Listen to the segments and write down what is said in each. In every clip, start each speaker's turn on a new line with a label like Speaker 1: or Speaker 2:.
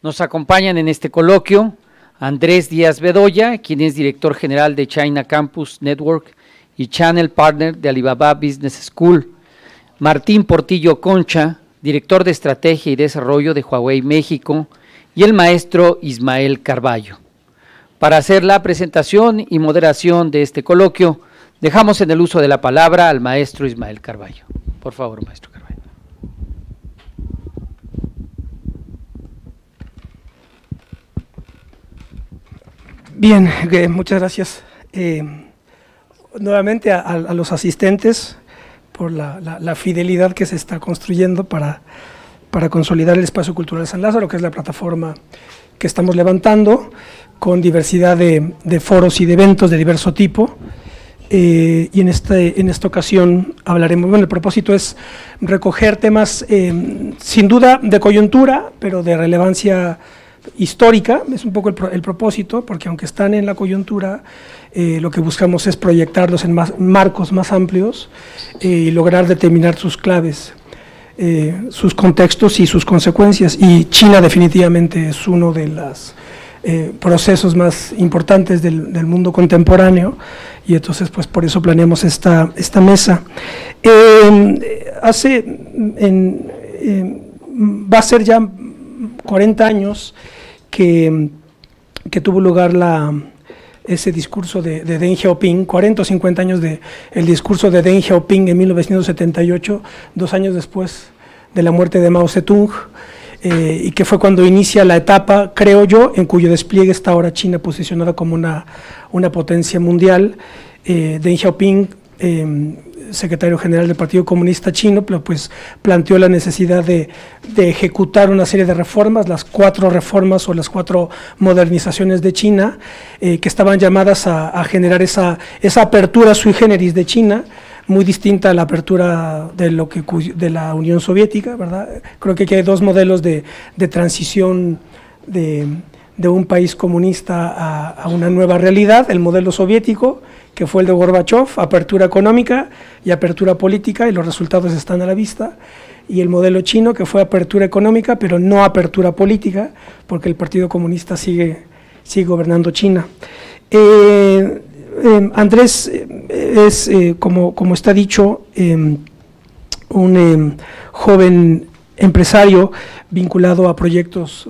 Speaker 1: Nos acompañan en este coloquio Andrés Díaz Bedoya, quien es director general de China Campus Network y Channel Partner de Alibaba Business School, Martín Portillo Concha, director de Estrategia y Desarrollo de Huawei México, y el maestro Ismael Carballo. Para hacer la presentación y moderación de este coloquio, dejamos en el uso de la palabra al maestro Ismael Carballo. Por favor, maestro Carballo.
Speaker 2: Bien, muchas gracias nuevamente a los asistentes por la fidelidad que se está construyendo para consolidar el Espacio Cultural San Lázaro, que es la plataforma que estamos levantando con diversidad de foros y de eventos de diverso tipo. Y en esta ocasión hablaremos, bueno, el propósito es recoger temas sin duda de coyuntura, pero de relevancia histórica, es un poco el propósito, porque aunque están en la coyuntura, lo que buscamos es proyectarlos en marcos más amplios y lograr determinar sus claves, sus contextos y sus consecuencias. Y China definitivamente es uno de los procesos más importantes del mundo contemporáneo, y entonces pues por eso planeamos esta mesa. Va a ser ya 40 años que tuvo lugar ese discurso de Deng Xiaoping, 40 o 50 años del discurso de Deng Xiaoping en 1978, 2 años después de la muerte de Mao Zedong, y que fue cuando inicia la etapa, creo yo, en cuyo despliegue está ahora China posicionada como una potencia mundial. Deng Xiaoping, secretario general del Partido Comunista Chino, pues planteó la necesidad de ejecutar una serie de reformas, las 4 reformas o las 4 modernizaciones de China, que estaban llamadas a generar esa apertura sui generis de China, muy distinta a la apertura de la Unión Soviética, ¿verdad? Creo que aquí hay 2 modelos de transición de un país comunista a una nueva realidad: el modelo soviético, que fue el de Gorbachev, apertura económica y apertura política, y los resultados están a la vista, y el modelo chino, que fue apertura económica, pero no apertura política, porque el Partido Comunista sigue gobernando China. Andrés es, como está dicho, un joven empresario vinculado a proyectos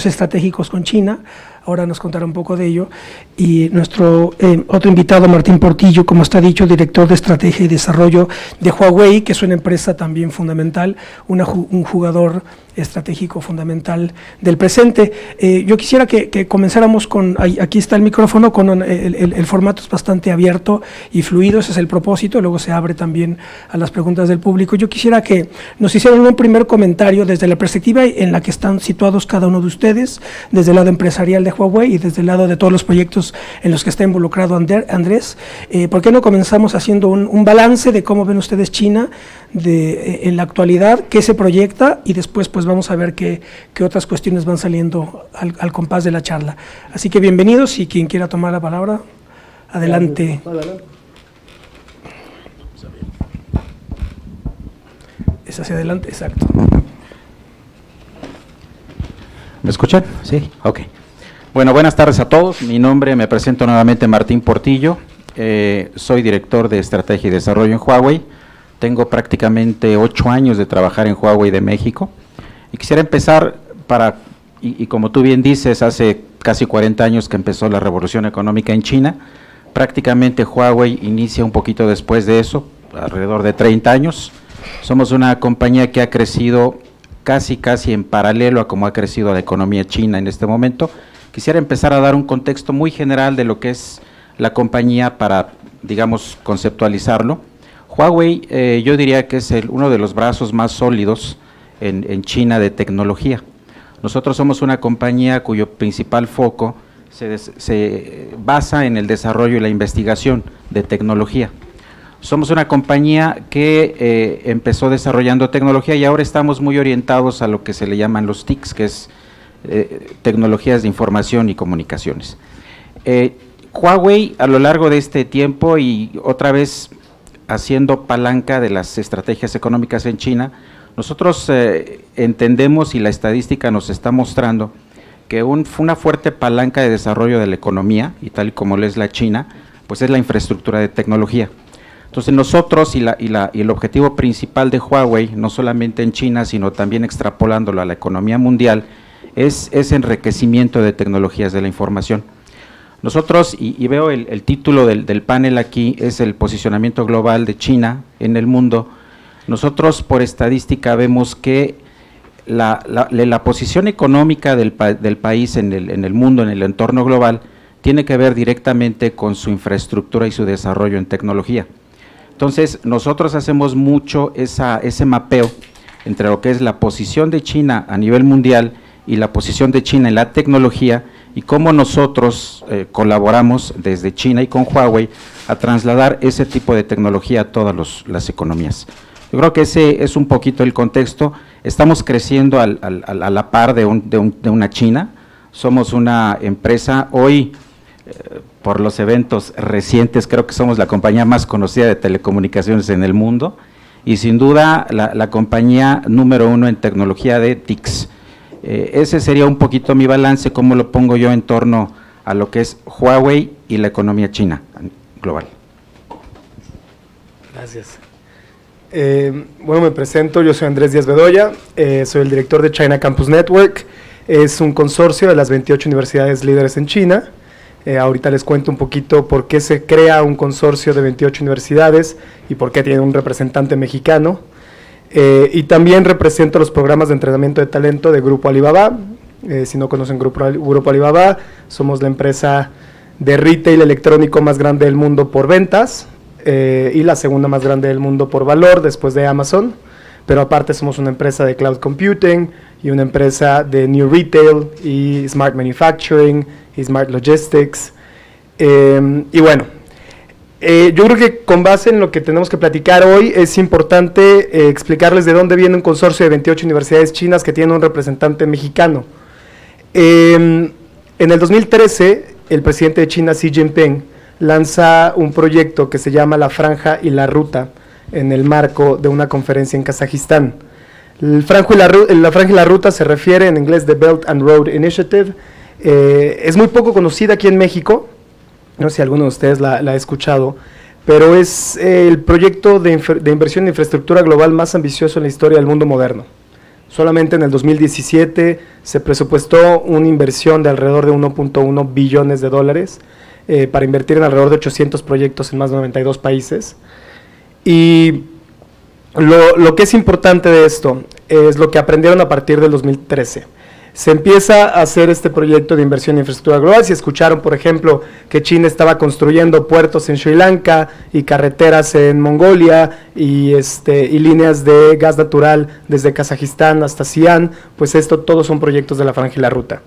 Speaker 2: estratégicos con China. Ahora nos contará un poco de ello. Y nuestro otro invitado, Martín Portillo, como está dicho, director de Estrategia y Desarrollo de Huawei, que es una empresa también fundamental, un jugador estratégico fundamental del presente. Yo quisiera que comenzáramos con, aquí está el micrófono, con el formato es bastante abierto y fluido, ese es el propósito, luego se abre también a las preguntas del público. Yo quisiera que nos hicieran un primer comentario desde la perspectiva en la que están situados cada uno de ustedes, desde el lado empresarial de Huawei y desde el lado de todos los proyectos en los que está involucrado Andrés. ¿Por qué no comenzamos haciendo un balance de cómo ven ustedes China en la actualidad, qué se proyecta, y después pues vamos a ver qué otras cuestiones van saliendo al compás de la charla? Así que bienvenidos, y quien quiera tomar la palabra, adelante. Es hacia adelante, exacto.
Speaker 3: ¿Me escuchan? Sí, ok. Bueno, buenas tardes a todos. Mi nombre, me presento nuevamente, Martín Portillo. Soy director de Estrategia y Desarrollo en Huawei. Tengo prácticamente 8 años de trabajar en Huawei de México. Y quisiera empezar y como tú bien dices, hace casi 40 años que empezó la revolución económica en China. Prácticamente Huawei inicia un poquito después de eso, alrededor de 30 años. Somos una compañía que ha crecido casi en paralelo a cómo ha crecido la economía china en este momento. Quisiera empezar a dar un contexto muy general de lo que es la compañía para, digamos, conceptualizarlo. Huawei, yo diría que es uno de los brazos más sólidos en China de tecnología. Nosotros somos una compañía cuyo principal foco se basa en el desarrollo y la investigación de tecnología. Somos una compañía que empezó desarrollando tecnología y ahora estamos muy orientados a lo que se le llaman los TICs, que es tecnologías de información y comunicaciones. Huawei, a lo largo de este tiempo, y otra vez haciendo palanca de las estrategias económicas en China, Nosotros entendemos y la estadística nos está mostrando que una fuerte palanca de desarrollo de la economía, y tal y como lo es la China, pues es la infraestructura de tecnología. Entonces nosotros y el objetivo principal de Huawei, no solamente en China, sino también extrapolándolo a la economía mundial, es enriquecimiento de tecnologías de la información. Nosotros, y veo el título del panel aquí, es el posicionamiento global de China en el mundo. Nosotros por estadística vemos que la posición económica del país en el mundo, en el entorno global, tiene que ver directamente con su infraestructura y su desarrollo en tecnología. Entonces, nosotros hacemos mucho ese mapeo entre lo que es la posición de China a nivel mundial y la posición de China en la tecnología y cómo nosotros colaboramos desde China y con Huawei a trasladar ese tipo de tecnología a todas las economías. Yo creo que ese es un poquito el contexto. Estamos creciendo a la par de una China. Somos una empresa hoy, por los eventos recientes, creo que somos la compañía más conocida de telecomunicaciones en el mundo y sin duda la compañía número 1 en tecnología de TICs. Ese sería un poquito mi balance, cómo lo pongo yo en torno a lo que es Huawei y la economía china global.
Speaker 4: Gracias. Bueno, me presento, yo soy Andrés Díaz Bedoya, soy el director de China Campus Network. Es un consorcio de las 28 universidades líderes en China. Ahorita les cuento un poquito por qué se crea un consorcio de 28 universidades y por qué tiene un representante mexicano. Y también represento los programas de entrenamiento de talento de Grupo Alibaba. Si no conocen Grupo Alibaba, somos la empresa de retail electrónico más grande del mundo por ventas y la segunda más grande del mundo por valor después de Amazon. Pero aparte somos una empresa de cloud computing y una empresa de new retail y smart manufacturing y smart logistics. Y bueno, yo creo que con base en lo que tenemos que platicar hoy es importante explicarles de dónde viene un consorcio de 28 universidades chinas que tiene un representante mexicano. En el 2013, el presidente de China, Xi Jinping, lanza un proyecto que se llama La Franja y la Ruta, en el marco de una conferencia en Kazajistán. La Franja y la Ruta se refiere en inglés de Belt and Road Initiative. Es muy poco conocida aquí en México, no sé si alguno de ustedes la ha escuchado, pero es el proyecto de inversión en infraestructura global más ambicioso en la historia del mundo moderno. Solamente en el 2017 se presupuestó una inversión de alrededor de 1.1 billones de dólares para invertir en alrededor de 800 proyectos en más de 92 países. Y lo que es importante de esto es lo que aprendieron a partir del 2013. Se empieza a hacer este proyecto de inversión en infraestructura global. Si escucharon, por ejemplo, que China estaba construyendo puertos en Sri Lanka y carreteras en Mongolia y líneas de gas natural desde Kazajistán hasta Xi'an, pues todos son proyectos de la Franja y la Ruta.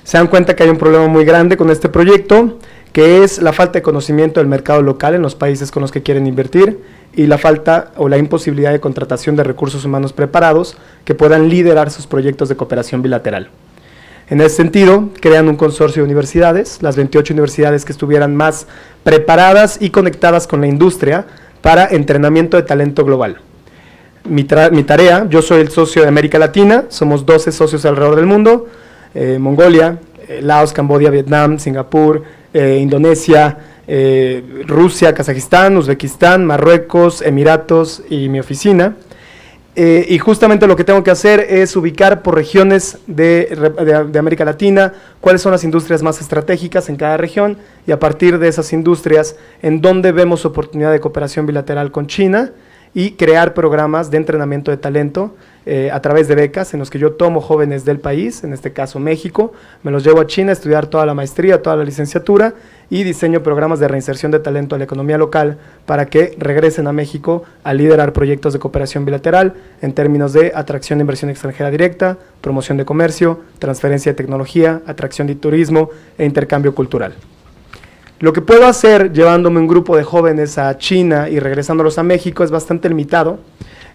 Speaker 4: Se dan cuenta que hay un problema muy grande con este proyecto, que es la falta de conocimiento del mercado local en los países con los que quieren invertir y la falta o la imposibilidad de contratación de recursos humanos preparados que puedan liderar sus proyectos de cooperación bilateral. En ese sentido, crean un consorcio de universidades, las 28 universidades que estuvieran más preparadas y conectadas con la industria para entrenamiento de talento global. Mi tarea, yo soy el socio de América Latina, somos 12 socios alrededor del mundo, Mongolia, Laos, Camboya, Vietnam, Singapur, Indonesia, Rusia, Kazajistán, Uzbekistán, Marruecos, Emiratos y mi oficina. Y justamente lo que tengo que hacer es ubicar por regiones de América Latina cuáles son las industrias más estratégicas en cada región y a partir de esas industrias en dónde vemos oportunidad de cooperación bilateral con China y crear programas de entrenamiento de talento a través de becas en los que yo tomo jóvenes del país, en este caso México, me los llevo a China a estudiar toda la maestría, toda la licenciatura y diseño programas de reinserción de talento a la economía local para que regresen a México a liderar proyectos de cooperación bilateral en términos de atracción de inversión extranjera directa, promoción de comercio, transferencia de tecnología, atracción de turismo e intercambio cultural. Lo que puedo hacer llevándome un grupo de jóvenes a China y regresándolos a México es bastante limitado.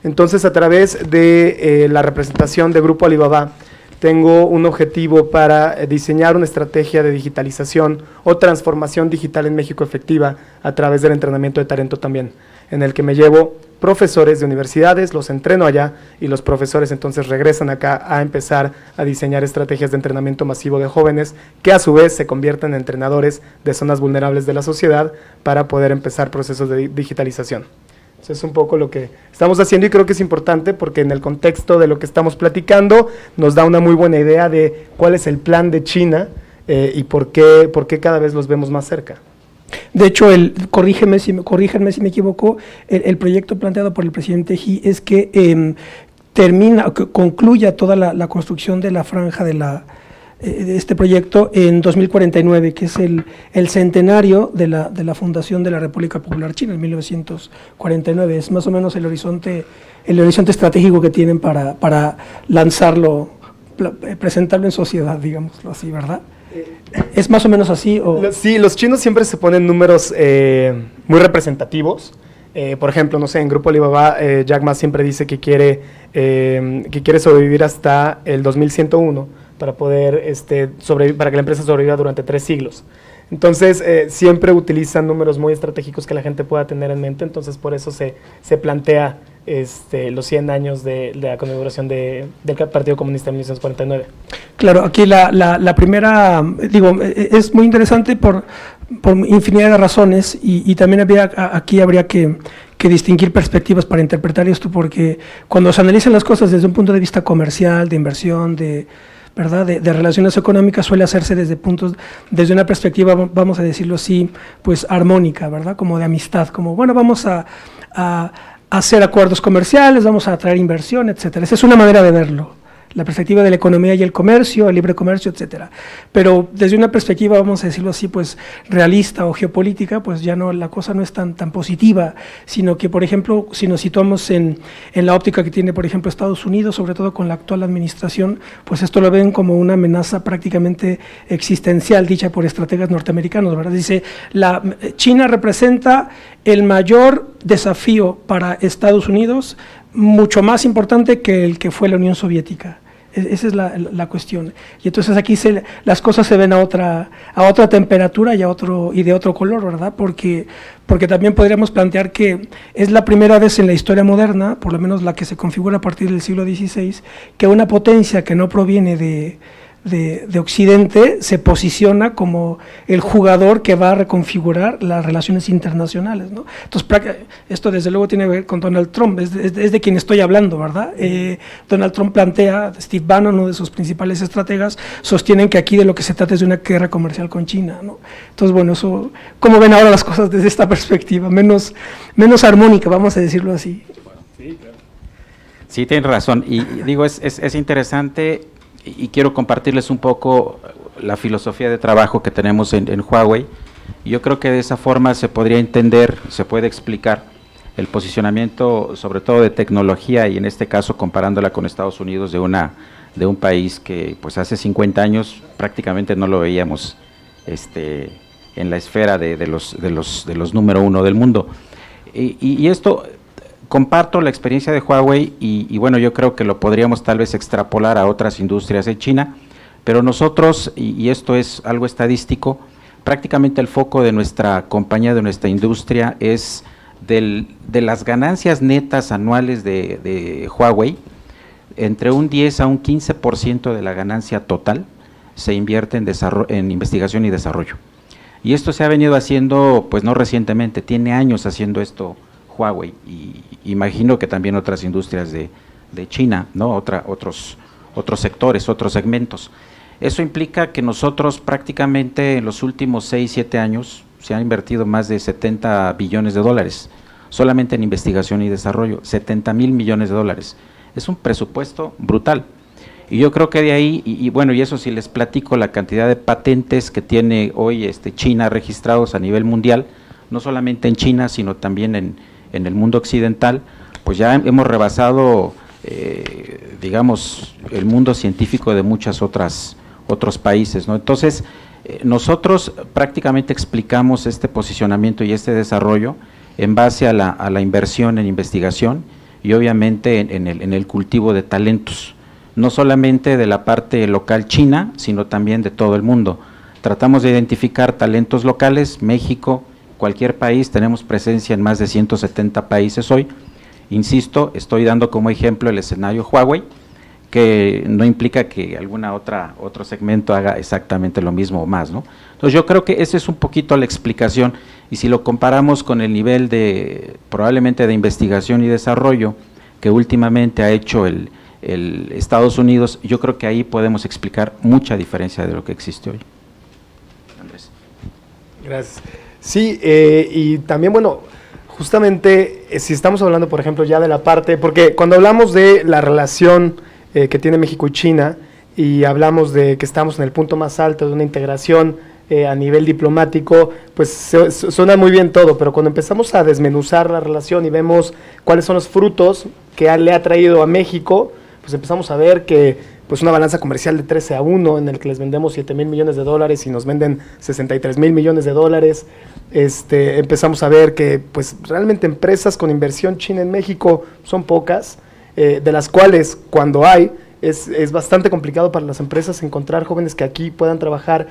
Speaker 4: Entonces, a través de la representación de Grupo Alibaba, tengo un objetivo para diseñar una estrategia de digitalización o transformación digital en México efectiva a través del entrenamiento de talento también. en el que me llevo profesores de universidades, los entreno allá y los profesores entonces regresan acá a empezar a diseñar estrategias de entrenamiento masivo de jóvenes que a su vez se convierten en entrenadores de zonas vulnerables de la sociedad para poder empezar procesos de digitalización. Eso es un poco lo que estamos haciendo y creo que es importante porque en el contexto de lo que estamos platicando nos da una muy buena idea de cuál es el plan de China y por qué cada vez los vemos más cerca.
Speaker 2: De hecho, corrígeme si me equivoco, el proyecto planteado por el presidente Xi es que concluya toda la construcción de la franja de este proyecto en 2049, que es el centenario de la fundación de la República Popular China, en 1949. Es más o menos el horizonte estratégico que tienen para lanzarlo, presentarlo en sociedad, digámoslo así, ¿verdad? ¿Es más o menos así?
Speaker 4: Sí, los chinos siempre se ponen números muy representativos. Por ejemplo, no sé, en Grupo Alibaba, Jack Ma siempre dice que quiere sobrevivir hasta el 2101 para poder para que la empresa sobreviva durante 3 siglos. Entonces, siempre utilizan números muy estratégicos que la gente pueda tener en mente, entonces por eso se plantea los 100 años de la conmemoración del Partido Comunista en 1949.
Speaker 2: Claro, aquí la primera, es muy interesante por infinidad de razones y también habría que distinguir perspectivas para interpretar esto, porque cuando se analizan las cosas desde un punto de vista comercial, de inversión, ¿verdad? De relaciones económicas, suele hacerse desde una perspectiva, vamos a decirlo así, pues armónica, ¿verdad? Como de amistad, como, bueno, vamos a hacer acuerdos comerciales, vamos a atraer inversión, etcétera. Esa es una manera de verlo, la perspectiva de la economía y el comercio, el libre comercio, etcétera. Pero desde una perspectiva, vamos a decirlo así, pues realista o geopolítica, pues ya no, la cosa no es tan positiva, sino que, por ejemplo, si nos situamos en la óptica que tiene, por ejemplo, Estados Unidos, sobre todo con la actual administración, pues esto lo ven como una amenaza prácticamente existencial, dicha por estrategas norteamericanos, ¿verdad? Dice, China representa el mayor desafío para Estados Unidos, mucho más importante que el que fue la Unión Soviética. Esa es la cuestión. Y entonces aquí las cosas se ven a otra temperatura y de otro color, ¿verdad? Porque también podríamos plantear que es la primera vez en la historia moderna, por lo menos la que se configura a partir del siglo XVI, que una potencia que no proviene de Occidente se posiciona como el jugador que va a reconfigurar las relaciones internacionales, ¿no? Entonces, esto desde luego tiene que ver con Donald Trump, es de quien estoy hablando, ¿verdad? Donald Trump plantea, Steve Bannon, uno de sus principales estrategas, sostienen que aquí de lo que se trata es de una guerra comercial con China, ¿no? Entonces, bueno, eso, ¿cómo ven ahora las cosas desde esta perspectiva? Menos armónica, vamos a decirlo así.
Speaker 3: Sí, claro. Sí, tienen razón, y digo, es interesante. Y quiero compartirles un poco la filosofía de trabajo que tenemos en Huawei. Yo creo que de esa forma se podría entender, se puede explicar el posicionamiento, sobre todo de tecnología, y en este caso comparándola con Estados Unidos, de un país que pues hace 50 años prácticamente no lo veíamos en la esfera de los número 1 del mundo. Y esto, comparto la experiencia de Huawei y bueno, yo creo que lo podríamos tal vez extrapolar a otras industrias en China, pero nosotros, y esto es algo estadístico, prácticamente el foco de nuestra compañía, de nuestra industria, es de las ganancias netas anuales de Huawei, entre un 10 a un 15% de la ganancia total se invierte en investigación y desarrollo. Y esto se ha venido haciendo, pues no recientemente, tiene años haciendo esto Huawei, y imagino que también otras industrias de China, ¿no? Otros sectores, otros segmentos. Eso implica que nosotros prácticamente en los últimos 6, 7 años se han invertido más de 70 billones de dólares, solamente en investigación y desarrollo, 70,000 millones de dólares. Es un presupuesto brutal. Y yo creo que de ahí, y bueno, y eso si les platico la cantidad de patentes que tiene hoy China registrados a nivel mundial, no solamente en China, sino también en el mundo occidental, pues ya hemos rebasado, digamos, el mundo científico de muchos otros países, ¿no? Entonces, nosotros prácticamente explicamos este posicionamiento y este desarrollo en base a la inversión en investigación y obviamente en el cultivo de talentos, no solamente de la parte local china, sino también de todo el mundo. Tratamos de identificar talentos locales, México, cualquier país, tenemos presencia en más de 170 países hoy. Insisto, estoy dando como ejemplo el escenario Huawei, que no implica que otro segmento haga exactamente lo mismo o más, ¿no? Entonces yo creo que esa es un poquito la explicación, y si lo comparamos con el nivel probablemente de investigación y desarrollo que últimamente ha hecho el Estados Unidos, yo creo que ahí podemos explicar mucha diferencia de lo que existe hoy. Andrés.
Speaker 4: Gracias. Sí, y también, bueno, justamente si estamos hablando, por ejemplo, ya de la parte, porque cuando hablamos de la relación que tiene México y China, y hablamos de que estamos en el punto más alto de una integración a nivel diplomático, pues suena muy bien todo, pero cuando empezamos a desmenuzar la relación y vemos cuáles son los frutos que le ha traído a México, pues empezamos a ver que pues una balanza comercial de 13-1, en el que les vendemos 7,000 millones de dólares y nos venden 63,000 millones de dólares. Empezamos a ver que pues realmente empresas con inversión china en México son pocas, de las cuales cuando hay, es bastante complicado para las empresas encontrar jóvenes que aquí puedan trabajar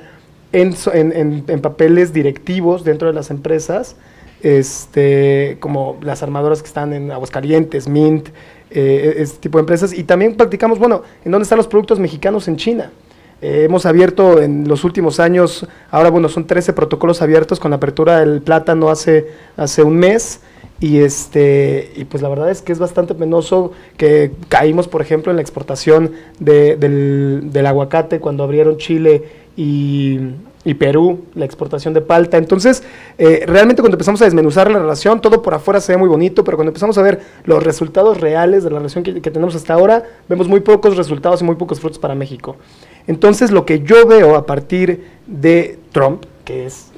Speaker 4: en papeles directivos dentro de las empresas, como las armadoras que están en Aguascalientes, Mint, este tipo de empresas. Y también practicamos, bueno, ¿en dónde están los productos mexicanos en China? Hemos abierto en los últimos años, ahora bueno, son 13 protocolos abiertos con la apertura del plátano hace un mes. Y pues la verdad es que es bastante penoso que caímos, por ejemplo, en la exportación del aguacate cuando abrieron Chile y Perú, la exportación de palta. Entonces, realmente cuando empezamos a desmenuzar la relación, todo por afuera se ve muy bonito, pero cuando empezamos a ver los resultados reales de la relación que tenemos hasta ahora, vemos muy pocos resultados y muy pocos frutos para México. Entonces, lo que yo veo a partir de Trump, que es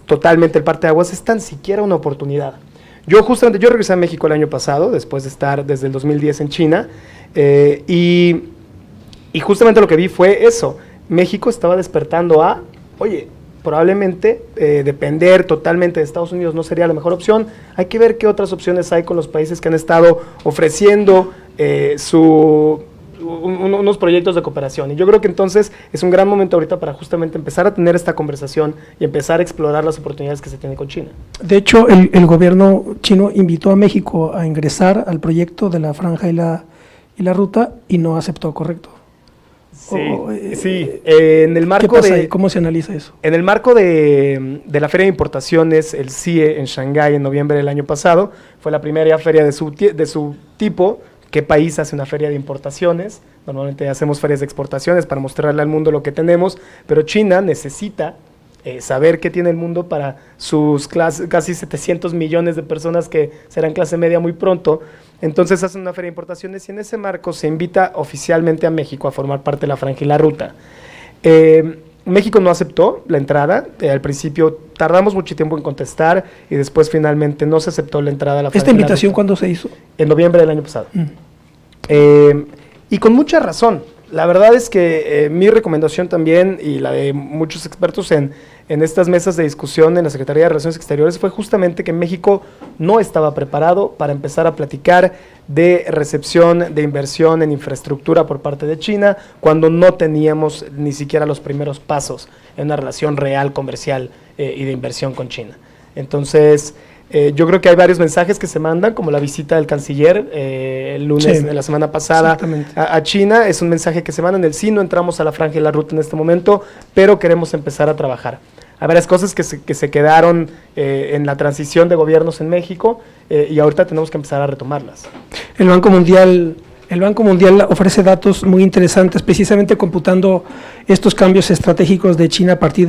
Speaker 4: totalmente el parteaguas, es tan siquiera una oportunidad. Yo regresé a México el año pasado, después de estar desde el 2010 en China, y justamente lo que vi fue eso. México estaba despertando a, oye, probablemente depender totalmente de Estados Unidos no sería la mejor opción. Hay que ver qué otras opciones hay con los países que han estado ofreciendo unos proyectos de cooperación. Y yo creo que entonces es un gran momento ahorita para justamente empezar a tener esta conversación y empezar a explorar las oportunidades que se tienen con China.
Speaker 2: De hecho, el gobierno chino invitó a México a ingresar al proyecto de la franja y la ruta y no aceptó, ¿correcto?
Speaker 4: Sí. En el marco
Speaker 2: ¿qué pasa ahí? ¿Cómo se analiza eso?
Speaker 4: En el marco de la Feria de Importaciones, el CIE en Shanghái en noviembre del año pasado, fue la primera feria de su tipo. ¿Qué país hace una feria de importaciones? Normalmente hacemos ferias de exportaciones para mostrarle al mundo lo que tenemos, pero China necesita saber qué tiene el mundo para sus casi 700 millones de personas que serán clase media muy pronto. Entonces hacen una feria de importaciones y en ese marco se invita oficialmente a México a formar parte de la franja y la ruta. México no aceptó la entrada, al principio tardamos mucho tiempo en contestar y después finalmente no se aceptó la entrada a la franja.
Speaker 2: ¿Esta invitación cuándo se hizo?
Speaker 4: En noviembre del año pasado. Y con mucha razón. La verdad es que mi recomendación también y la de muchos expertos en estas mesas de discusión en la Secretaría de Relaciones Exteriores fue justamente que México no estaba preparado para empezar a platicar de recepción de inversión en infraestructura por parte de China cuando no teníamos ni siquiera los primeros pasos en una relación real, comercial y de inversión con China. Entonces, yo creo que hay varios mensajes que se mandan, como la visita del canciller el lunes de la semana pasada a China. Es un mensaje que se manda en el sí, no entramos a la franja y la ruta en este momento, pero queremos empezar a trabajar. Hay varias cosas que se quedaron en la transición de gobiernos en México y ahorita tenemos que empezar a retomarlas.
Speaker 2: El Banco Mundial ofrece datos muy interesantes, precisamente computando estos cambios estratégicos de China a partir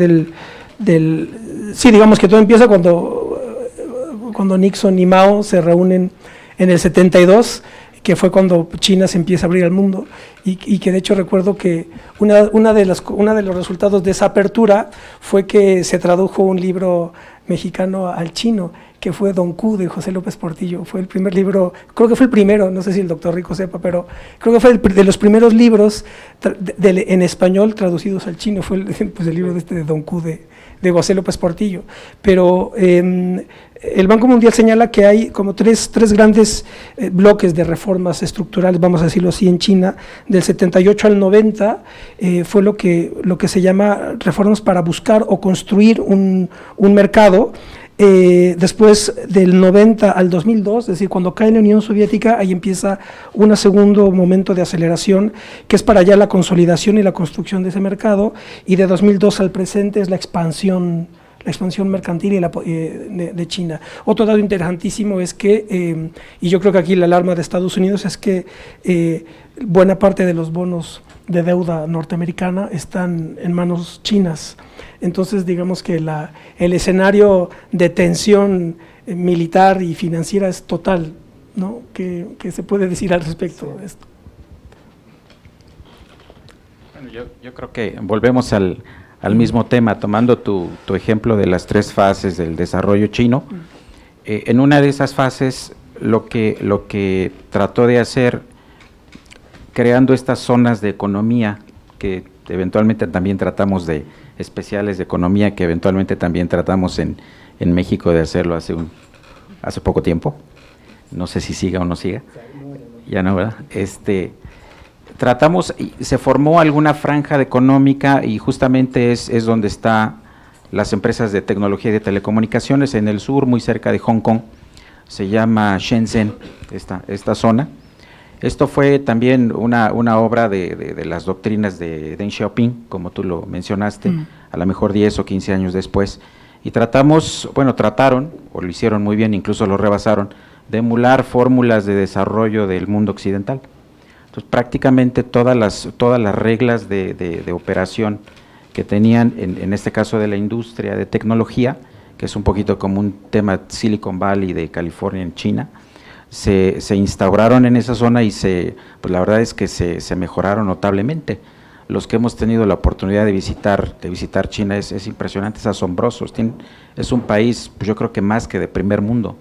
Speaker 2: sí, digamos que todo empieza cuando Nixon y Mao se reúnen en el 72, que fue cuando China se empieza a abrir al mundo, y que de hecho recuerdo que una de los resultados de esa apertura fue que se tradujo un libro mexicano al chino, que fue Don Q de José López Portillo. Fue el primer libro, creo que fue el primero, no sé si el doctor Rico sepa, pero creo que fue de los primeros libros en español traducidos al chino, fue el libro de Don Q de José López Portillo. Pero el Banco Mundial señala que hay como tres grandes bloques de reformas estructurales, vamos a decirlo así, en China, del 78 al 90, fue lo que se llama reformas para buscar o construir un mercado Después del 90 al 2002, es decir, cuando cae la Unión Soviética, ahí empieza un segundo momento de aceleración, que es para allá la consolidación y la construcción de ese mercado, y de 2002 al presente es la expansión mercantil de China. Otro dato interesantísimo es que, y yo creo que aquí la alarma de Estados Unidos es que buena parte de los bonos de deuda norteamericana están en manos chinas. Entonces, digamos que el escenario de tensión militar y financiera es total, ¿no? ¿Qué se puede decir al respecto de esto?
Speaker 3: Bueno, yo creo que volvemos al mismo tema, tomando tu ejemplo de las 3 fases del desarrollo chino. En una de esas fases, lo que trató de hacer, creando estas zonas de economía, que eventualmente también tratamos de especiales de economía, que eventualmente también tratamos en México de hacerlo hace poco tiempo, no sé si siga o no siga, ya no, ¿verdad? Tratamos, se formó alguna franja económica y justamente es donde están las empresas de tecnología y de telecomunicaciones en el sur, muy cerca de Hong Kong, se llama Shenzhen, esta zona. Esto fue también una obra de las doctrinas de Deng Xiaoping, como tú lo mencionaste, a lo mejor 10 o 15 años después, y trataron, o lo hicieron muy bien, incluso lo rebasaron, de emular fórmulas de desarrollo del mundo occidental. Entonces, prácticamente todas las reglas de operación que tenían, en este caso de la industria de tecnología, que es un poquito como un tema Silicon Valley de California en China, se instauraron en esa zona y pues la verdad es que se mejoraron notablemente. Los que hemos tenido la oportunidad de visitar China es impresionante, es asombroso. Es un país, pues yo creo que más que de primer mundo.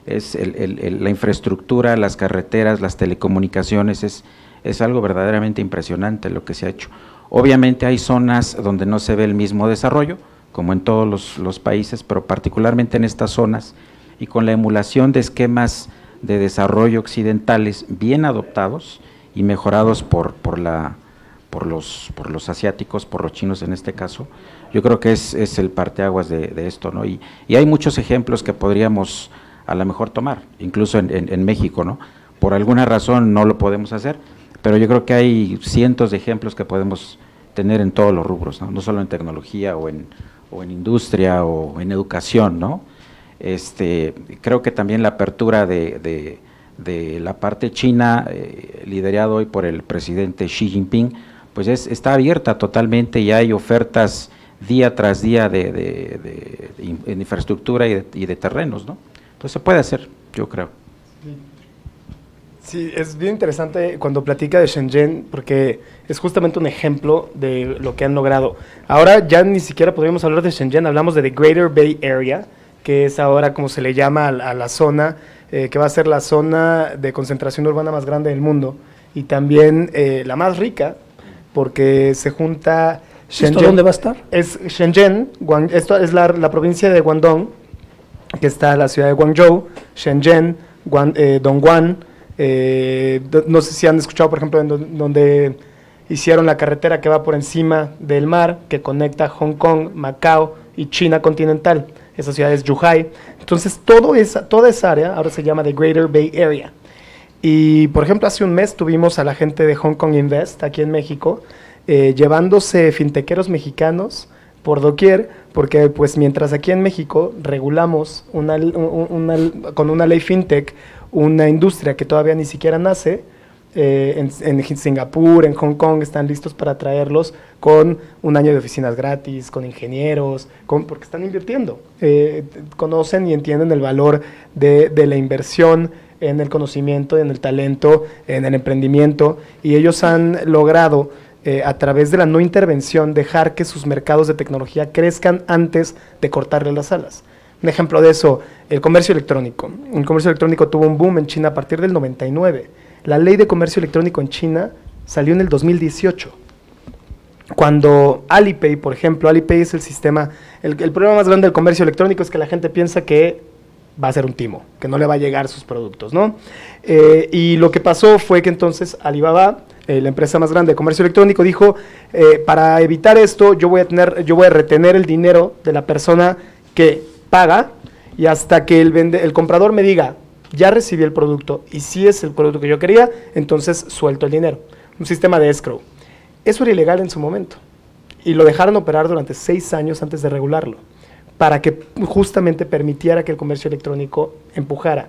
Speaker 3: Es la infraestructura, las carreteras, las telecomunicaciones, es algo verdaderamente impresionante lo que se ha hecho. Obviamente hay zonas donde no se ve el mismo desarrollo, como en todos los países, pero particularmente en estas zonas, y con la emulación de esquemas de desarrollo occidentales bien adoptados y mejorados por los asiáticos, por los chinos en este caso, yo creo que es el parteaguas de esto, ¿no? Y hay muchos ejemplos que podríamos a lo mejor tomar, incluso en México, ¿no? Por alguna razón no lo podemos hacer, pero yo creo que hay cientos de ejemplos que podemos tener en todos los rubros, ¿no? No solo en tecnología o en industria o en educación, ¿no? Creo que también la apertura de la parte china, liderado hoy por el presidente Xi Jinping, pues está abierta totalmente y hay ofertas día tras día en infraestructura y de terrenos, ¿no? Entonces se puede hacer, yo creo.
Speaker 4: Sí, es bien interesante cuando platica de Shenzhen, porque es justamente un ejemplo de lo que han logrado. Ahora ya ni siquiera podríamos hablar de Shenzhen, hablamos de The Greater Bay Area, que es ahora como se le llama a la zona, que va a ser la zona de concentración urbana más grande del mundo, y también la más rica, porque se junta
Speaker 2: Shenzhen. ¿Esto dónde va a estar?
Speaker 4: Es Shenzhen, esto es la provincia de Guangdong, que está la ciudad de Guangzhou, Shenzhen, Dongguan, no sé si han escuchado, por ejemplo, donde hicieron la carretera que va por encima del mar, que conecta Hong Kong, Macao y China continental. Esa ciudad es Zhuhai. Entonces, toda esa área ahora se llama The Greater Bay Area. Y, por ejemplo, hace un mes tuvimos a la gente de Hong Kong Invest, aquí en México, llevándose fintequeros mexicanos por doquier, porque pues mientras aquí en México regulamos con una ley fintech una industria que todavía ni siquiera nace, en Singapur, en Hong Kong están listos para traerlos con un año de oficinas gratis, con ingenieros, porque están invirtiendo, conocen y entienden el valor de la inversión en el conocimiento, en el talento, en el emprendimiento, y ellos han logrado a través de la no intervención dejar que sus mercados de tecnología crezcan antes de cortarle las alas. Un ejemplo de eso, el comercio electrónico. El comercio electrónico tuvo un boom en China a partir del 99. La ley de comercio electrónico en China salió en el 2018. Cuando Alipay, por ejemplo, Alipay es el sistema, el problema más grande del comercio electrónico es que la gente piensa que va a ser un timo, que no le va a llegar sus productos, ¿no? Y lo que pasó fue que entonces Alibaba, la empresa más grande de comercio electrónico, dijo, para evitar esto, yo voy a retener el dinero de la persona que paga, Y hasta que el comprador me diga, ya recibí el producto y si es el producto que yo quería, entonces suelto el dinero. Un sistema de escrow. Eso era ilegal en su momento. Y lo dejaron operar durante 6 años antes de regularlo, para que justamente permitiera que el comercio electrónico empujara.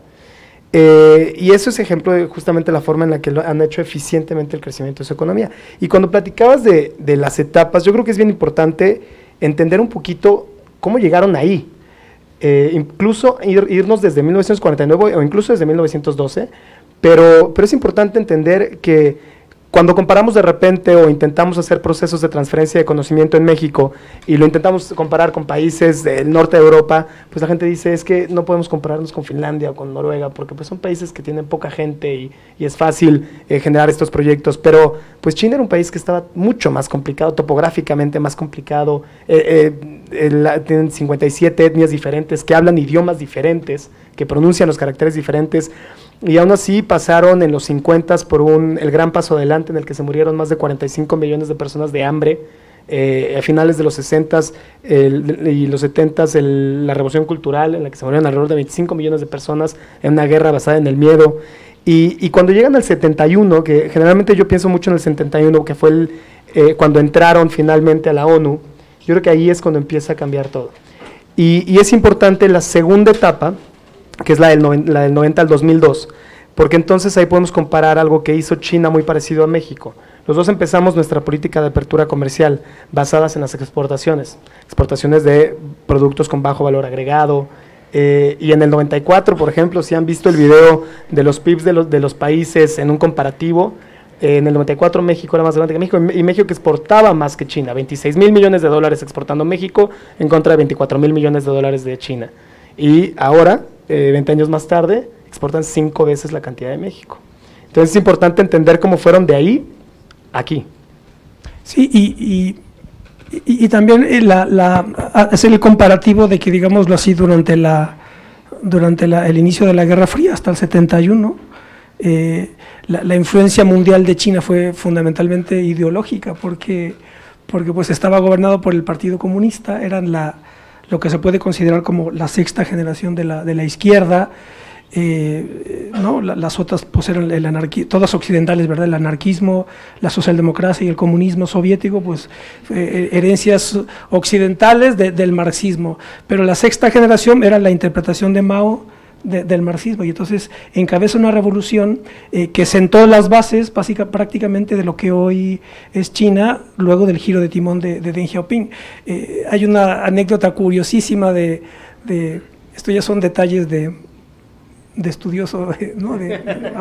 Speaker 4: Y eso es ejemplo de justamente la forma en la que han hecho eficientemente el crecimiento de su economía. Y cuando platicabas de las etapas, yo creo que es bien importante entender un poquito cómo llegaron ahí. Incluso irnos desde 1949 o incluso desde 1912, pero es importante entender que cuando comparamos de repente o intentamos hacer procesos de transferencia de conocimiento en México y lo intentamos comparar con países del norte de Europa, pues la gente dice, es que no podemos compararnos con Finlandia o con Noruega, porque pues son países que tienen poca gente y es fácil generar estos proyectos, pero pues China era un país que estaba mucho más complicado, topográficamente más complicado, tienen 57 etnias diferentes, que hablan idiomas diferentes, que pronuncian los caracteres diferentes, y aún así pasaron en los 50 por el gran paso adelante en el que se murieron más de 45 millones de personas de hambre. A finales de los 60s y los 70s la revolución cultural en la que se murieron alrededor de 25 millones de personas en una guerra basada en el miedo. Y cuando llegan al 71, que generalmente yo pienso mucho en el 71, que fue cuando entraron finalmente a la ONU, yo creo que ahí es cuando empieza a cambiar todo. Y es importante la segunda etapa, que es la del 90 al 2002, porque entonces ahí podemos comparar algo que hizo China muy parecido a México. Los dos empezamos nuestra política de apertura comercial basadas en las exportaciones de productos con bajo valor agregado, y en el 94, por ejemplo, si han visto el video de los PIBs de los países en un comparativo, en el 94 México era más grande que México, y México exportaba más que China, 26,000 millones de dólares exportando México en contra de 24,000 millones de dólares de China. Y ahora, 20 años más tarde, exportan 5 veces la cantidad de México. Entonces es importante entender cómo fueron de ahí a aquí.
Speaker 2: Sí, y también hacer el comparativo de que, digámoslo así, durante el inicio de la Guerra Fría hasta el 71, la influencia mundial de China fue fundamentalmente ideológica, porque pues estaba gobernado por el Partido Comunista, eran lo que se puede considerar como la sexta generación de la izquierda, ¿no? Las otras pues eran todas occidentales, ¿verdad? El anarquismo, la socialdemocracia y el comunismo soviético, pues herencias occidentales del marxismo, pero la sexta generación era la interpretación de Mao del marxismo, y entonces encabeza una revolución que sentó las bases prácticamente de lo que hoy es China, luego del giro de timón de Deng Xiaoping. Hay una anécdota curiosísima esto ya son detalles de estudioso, ¿no?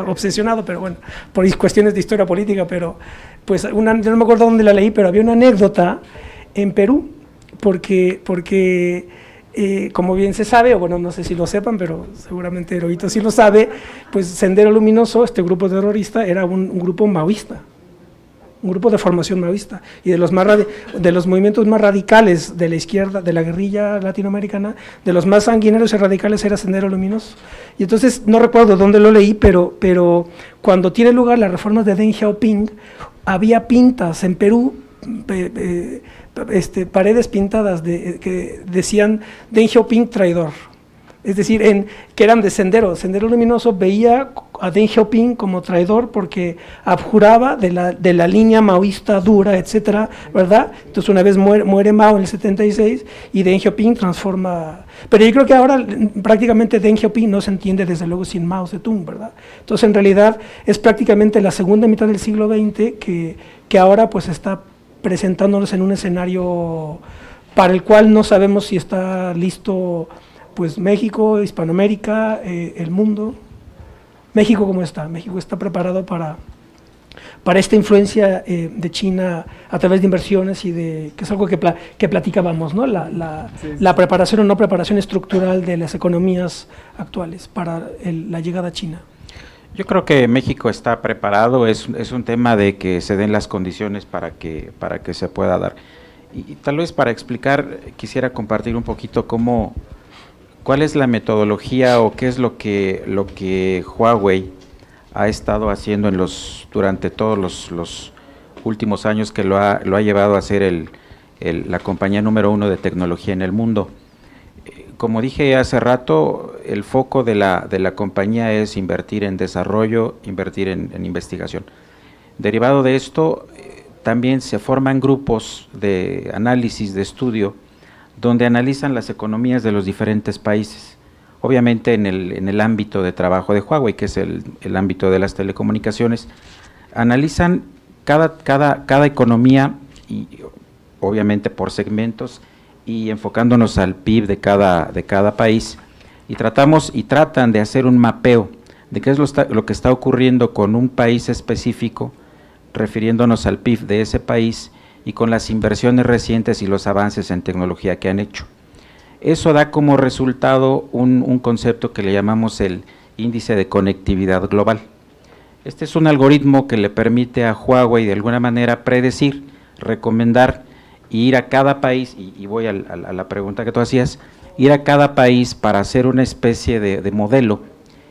Speaker 2: Obsesionado, pero bueno, por cuestiones de historia política, pero pues yo no me acuerdo dónde la leí, pero había una anécdota en Perú, porque como bien se sabe, o bueno, no sé si lo sepan, pero seguramente Heroito sí lo sabe, pues Sendero Luminoso, este grupo terrorista, era un grupo maoísta, un grupo de formación maoísta, y de los movimientos más radicales de la izquierda, de la guerrilla latinoamericana, de los más sanguinarios y radicales era Sendero Luminoso. Y entonces, no recuerdo dónde lo leí, pero cuando tiene lugar la reforma de Deng Xiaoping, había pintas en Perú, paredes pintadas que decían Deng Xiaoping traidor, es decir, que eran de Sendero Luminoso veía a Deng Xiaoping como traidor porque abjuraba de la línea maoísta dura, etcétera, ¿verdad? Entonces una vez muere Mao en el 76 y Deng Xiaoping transforma, pero yo creo que ahora prácticamente Deng Xiaoping no se entiende desde luego sin Mao Zedong, ¿verdad? Entonces en realidad es prácticamente la segunda mitad del siglo XX que ahora pues está presentándonos en un escenario para el cual no sabemos si está listo pues México, Hispanoamérica, el mundo. México, ¿cómo está? México está preparado para esta influencia de China a través de inversiones y que es algo que platicábamos, ¿no? La preparación o no preparación estructural de las economías actuales para la llegada a China.
Speaker 3: Yo creo que México está preparado, es un tema de que se den las condiciones para que se pueda dar. Y tal vez para explicar, quisiera compartir un poquito cuál es la metodología o qué es lo que Huawei ha estado haciendo durante todos los últimos años, que lo ha llevado a ser la compañía número 1 de tecnología en el mundo. como dije hace rato, el foco de la compañía es invertir en desarrollo, invertir en investigación. Derivado de esto, también se forman grupos de análisis, de estudio, donde analizan las economías de los diferentes países. Obviamente en el ámbito de trabajo de Huawei, que es el ámbito de las telecomunicaciones, analizan cada economía, y obviamente por segmentos, y enfocándonos al PIB de cada país, y tratan de hacer un mapeo de qué es lo que está ocurriendo con un país específico, refiriéndonos al PIB de ese país y con las inversiones recientes y los avances en tecnología que han hecho. Eso da como resultado un concepto que le llamamos el índice de conectividad global. Este es un algoritmo que le permite a Huawei de alguna manera predecir, recomendar y ir a cada país, y voy a la pregunta que tú hacías, ir a cada país para hacer una especie de modelo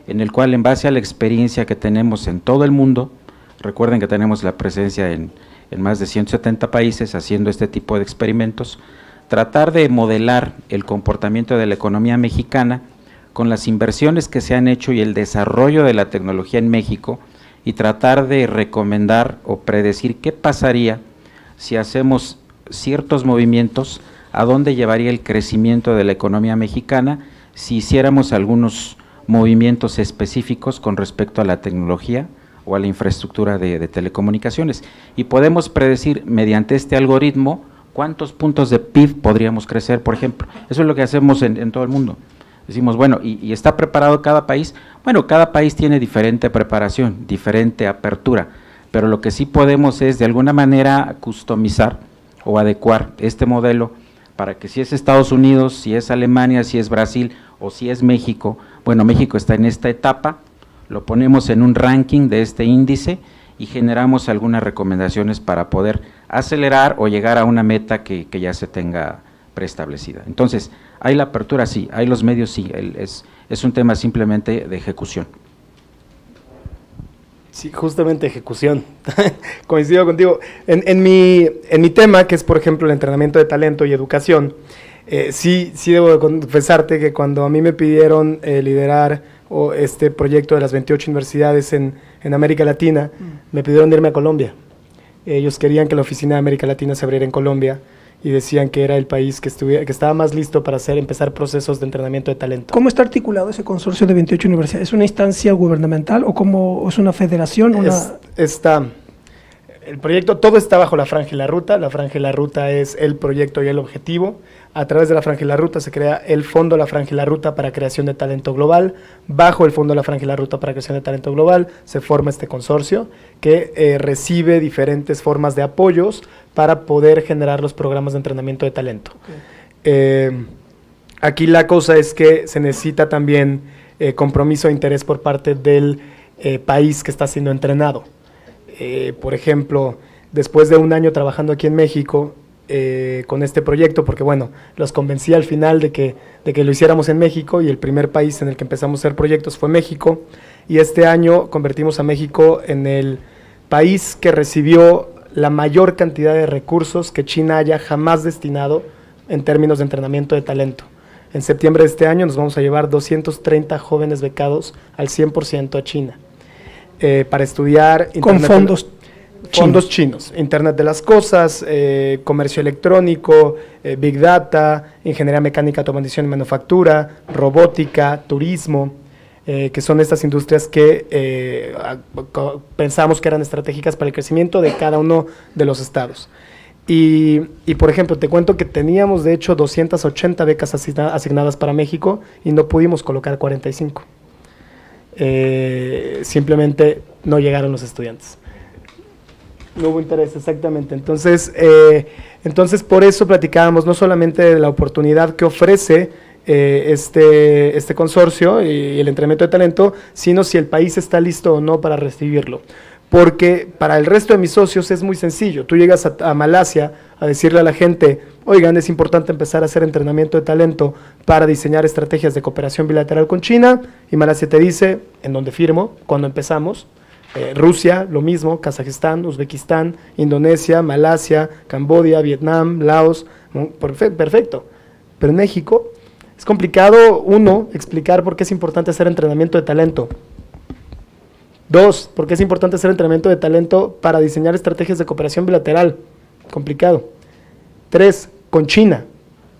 Speaker 3: en el cual, en base a la experiencia que tenemos en todo el mundo, recuerden que tenemos la presencia en más de 170 países haciendo este tipo de experimentos, tratar de modelar el comportamiento de la economía mexicana con las inversiones que se han hecho y el desarrollo de la tecnología en México, y tratar de recomendar o predecir qué pasaría si hacemos ciertos movimientos, a dónde llevaría el crecimiento de la economía mexicana si hiciéramos algunos movimientos específicos con respecto a la tecnología o a la infraestructura de telecomunicaciones. Y podemos predecir mediante este algoritmo cuántos puntos de PIB podríamos crecer, por ejemplo. Eso es lo que hacemos en todo el mundo. Decimos, bueno, ¿y está preparado cada país? Bueno, cada país tiene diferente preparación, diferente apertura, pero lo que sí podemos es de alguna manera customizar o adecuar este modelo para que si es Estados Unidos, si es Alemania, si es Brasil o si es México, bueno, México está en esta etapa, lo ponemos en un ranking de este índice y generamos algunas recomendaciones para poder acelerar o llegar a una meta que ya se tenga preestablecida. Entonces, hay la apertura, sí, hay los medios, sí, es un tema simplemente de ejecución.
Speaker 4: Sí, justamente ejecución. Coincido contigo. En mi tema, que es por ejemplo el entrenamiento de talento y educación, sí debo de confesarte que cuando a mí me pidieron liderar este proyecto de las 28 universidades en América Latina, me pidieron irme a Colombia. Ellos querían que la oficina de América Latina se abriera en Colombia y decían que era el país que estaba más listo para empezar procesos de entrenamiento de talento.
Speaker 2: ¿Cómo está articulado ese consorcio de 28 universidades? ¿Es una instancia gubernamental o es una federación?
Speaker 4: El proyecto, todo está bajo la Franja y la Ruta. La Franja y la Ruta es el proyecto y el objetivo. A través de la Franja y la Ruta se crea el Fondo La Franja y la Ruta para creación de talento global. Bajo el Fondo La Franja y la Ruta para creación de talento global se forma este consorcio que recibe diferentes formas de apoyos para poder generar los programas de entrenamiento de talento. Okay. Aquí la cosa es que se necesita también compromiso e interés por parte del país que está siendo entrenado. Por ejemplo, después de un año trabajando aquí en México con este proyecto, porque bueno, los convencí al final de que lo hiciéramos en México, y el primer país en el que empezamos a hacer proyectos fue México, y este año convertimos a México en el país que recibió la mayor cantidad de recursos que China haya jamás destinado en términos de entrenamiento de talento. En septiembre de este año nos vamos a llevar 230 jóvenes becados al 100% a China. Para estudiar
Speaker 2: con fondos
Speaker 4: chinos, Internet de las Cosas, comercio electrónico, Big Data, ingeniería mecánica, automatización y manufactura, robótica, turismo, que son estas industrias que pensamos que eran estratégicas para el crecimiento de cada uno de los estados. Y por ejemplo, te cuento que teníamos de hecho 280 becas asignadas para México y no pudimos colocar 45. Simplemente no llegaron los estudiantes. No hubo interés, exactamente. Entonces por eso platicábamos no solamente de la oportunidad que ofrece este consorcio y el entrenamiento de talento, sino si el país está listo o no para recibirlo. Porque para el resto de mis socios es muy sencillo. Tú llegas a Malasia a decirle a la gente, oigan, es importante empezar a hacer entrenamiento de talento para diseñar estrategias de cooperación bilateral con China, y Malasia te dice, ¿en dónde firmo? ¿Cuándo empezamos? Rusia, lo mismo, Kazajistán, Uzbekistán, Indonesia, Malasia, Camboya, Vietnam, Laos, perfecto. Pero en México Es complicado, uno, explicar por qué es importante hacer entrenamiento de talento. Dos, por qué es importante hacer entrenamiento de talento para diseñar estrategias de cooperación bilateral. Complicado. Tres, con China,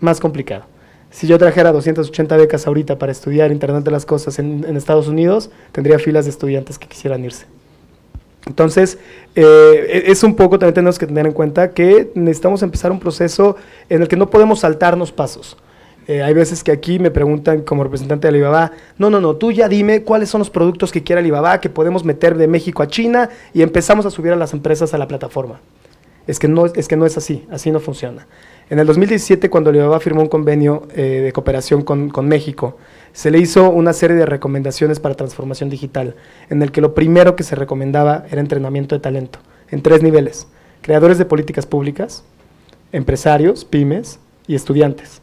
Speaker 4: más complicado. Si yo trajera 280 becas ahorita para estudiar Internet de las Cosas en Estados Unidos, tendría filas de estudiantes que quisieran irse. Entonces, es un poco, también tenemos que tener en cuenta que necesitamos empezar un proceso en el que no podemos saltarnos pasos. Hay veces que aquí me preguntan como representante de Alibaba, no, tú ya dime cuáles son los productos que quiere Alibaba, que podemos meter de México a China y empezamos a subir a las empresas a la plataforma. Es que no es así no funciona. En el 2017, cuando Alibaba firmó un convenio de cooperación con México, se le hizo una serie de recomendaciones para transformación digital, en el que lo primero que se recomendaba era entrenamiento de talento, en 3 niveles: creadores de políticas públicas, empresarios, pymes y estudiantes.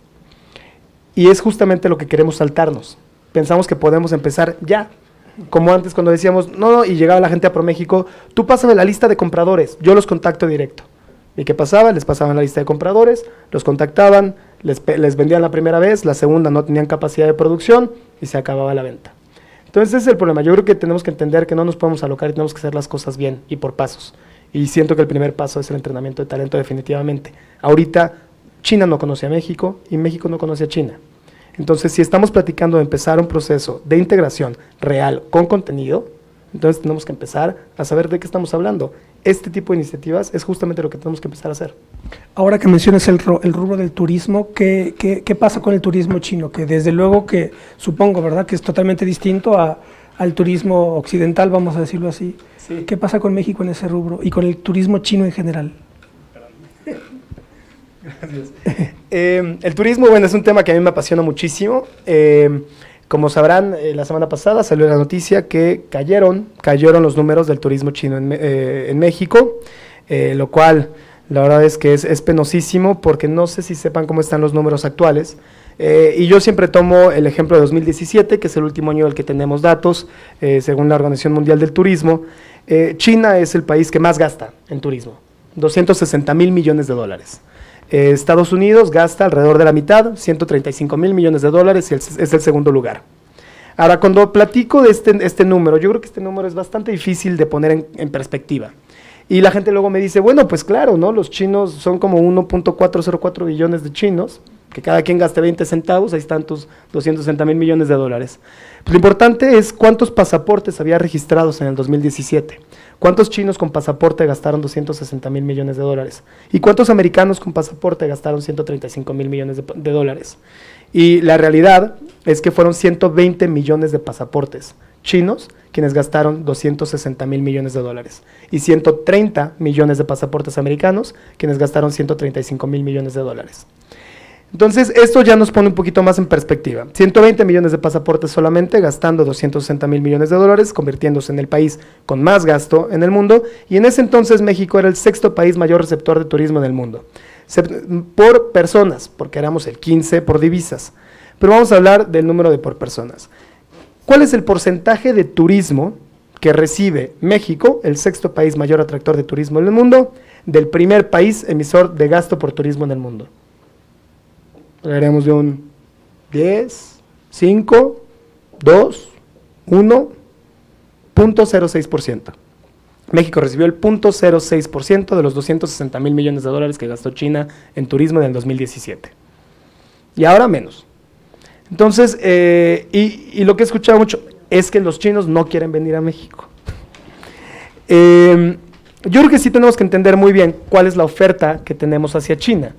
Speaker 4: Y es justamente lo que queremos saltarnos. Pensamos que podemos empezar ya, como antes cuando decíamos, no, y llegaba la gente a ProMéxico, tú pásame la lista de compradores, yo los contacto directo. ¿Y qué pasaba? Les pasaban la lista de compradores, los contactaban, les vendían la primera vez, la segunda no tenían capacidad de producción y se acababa la venta. Entonces ese es el problema. Yo creo que tenemos que entender que no nos podemos alocar y tenemos que hacer las cosas bien y por pasos. Y siento que el primer paso es el entrenamiento de talento definitivamente. Ahorita China no conoce a México y México no conoce a China. Entonces, si estamos platicando de empezar un proceso de integración real con contenido, entonces tenemos que empezar a saber de qué estamos hablando. Este tipo de iniciativas es justamente lo que tenemos que empezar a hacer.
Speaker 2: Ahora que mencionas el rubro del turismo, ¿qué pasa con el turismo chino? Que desde luego que supongo, ¿verdad?, que es totalmente distinto al turismo occidental, vamos a decirlo así. Sí. ¿Qué pasa con México en ese rubro y con el turismo chino en general?
Speaker 4: Gracias. El turismo, bueno, es un tema que a mí me apasiona muchísimo. Como sabrán, la semana pasada salió la noticia que cayeron los números del turismo chino en México, lo cual la verdad es que es penosísimo, porque no sé si sepan cómo están los números actuales. Y yo siempre tomo el ejemplo de 2017, que es el último año del que tenemos datos, según la Organización Mundial del Turismo. China es el país que más gasta en turismo, 260,000 millones de dólares. Estados Unidos gasta alrededor de la mitad, 135,000 millones de dólares, y es el segundo lugar. Ahora, cuando platico de este número, yo creo que este número es bastante difícil de poner en perspectiva. Y la gente luego me dice, bueno, pues claro, ¿no? Los chinos son como 1.404 billones de chinos, que cada quien gaste 20 centavos, ahí están tus 260,000 millones de dólares. Pues lo importante es cuántos pasaportes había registrados en el 2017. ¿Cuántos chinos con pasaporte gastaron 260,000 millones de dólares? ¿Y cuántos americanos con pasaporte gastaron 135,000 millones de dólares? Y la realidad es que fueron 120 millones de pasaportes chinos quienes gastaron 260,000 millones de dólares. Y 130 millones de pasaportes americanos quienes gastaron 135,000 millones de dólares. Entonces, esto ya nos pone un poquito más en perspectiva. 120 millones de pasaportes solamente, gastando 260,000 millones de dólares, convirtiéndose en el país con más gasto en el mundo, y en ese entonces México era el 6º país mayor receptor de turismo en el mundo. Por personas, porque éramos el 15 por divisas, pero vamos a hablar del número de por personas. ¿Cuál es el porcentaje de turismo que recibe México, el 6º país mayor atractor de turismo en el mundo, del primer país emisor de gasto por turismo en el mundo? Hablaremos de un 10, 5, 2, 1, 0.06%. México recibió el 0.06% de los 260,000 millones de dólares que gastó China en turismo en el 2017. Y ahora menos. Entonces, y lo que he escuchado mucho es que los chinos no quieren venir a México. Yo creo que sí tenemos que entender muy bien cuál es la oferta que tenemos hacia China.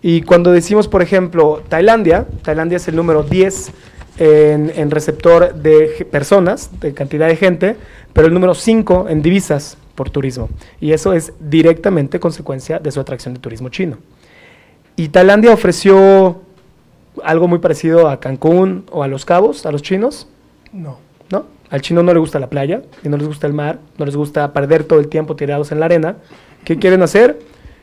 Speaker 4: Y cuando decimos, por ejemplo, Tailandia es el número 10 en receptor de personas, de cantidad de gente, pero el número 5 en divisas por turismo. Y eso es directamente consecuencia de su atracción de turismo chino. Y Tailandia ofreció algo muy parecido a Cancún o a Los Cabos, a los chinos.
Speaker 2: No.
Speaker 4: ¿No? Al chino no le gusta la playa, y no les gusta el mar, no les gusta perder todo el tiempo tirados en la arena. ¿Qué quieren hacer?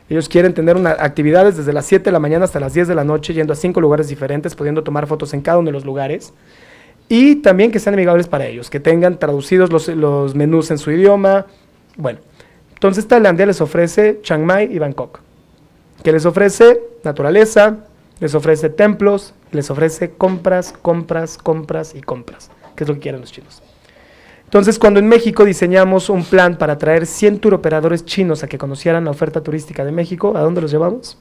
Speaker 4: Ellos quieren tener actividades desde las 7 de la mañana hasta las 10 de la noche, yendo a 5 lugares diferentes, pudiendo tomar fotos en cada uno de los lugares, y también que sean amigables para ellos, que tengan traducidos los menús en su idioma. Bueno, entonces Tailandia les ofrece Chiang Mai y Bangkok, que les ofrece naturaleza, les ofrece templos, les ofrece compras, compras, compras y compras, que es lo que quieren los chinos. Entonces, cuando en México diseñamos un plan para traer 100 turoperadores chinos a que conocieran la oferta turística de México, ¿a dónde los llevamos?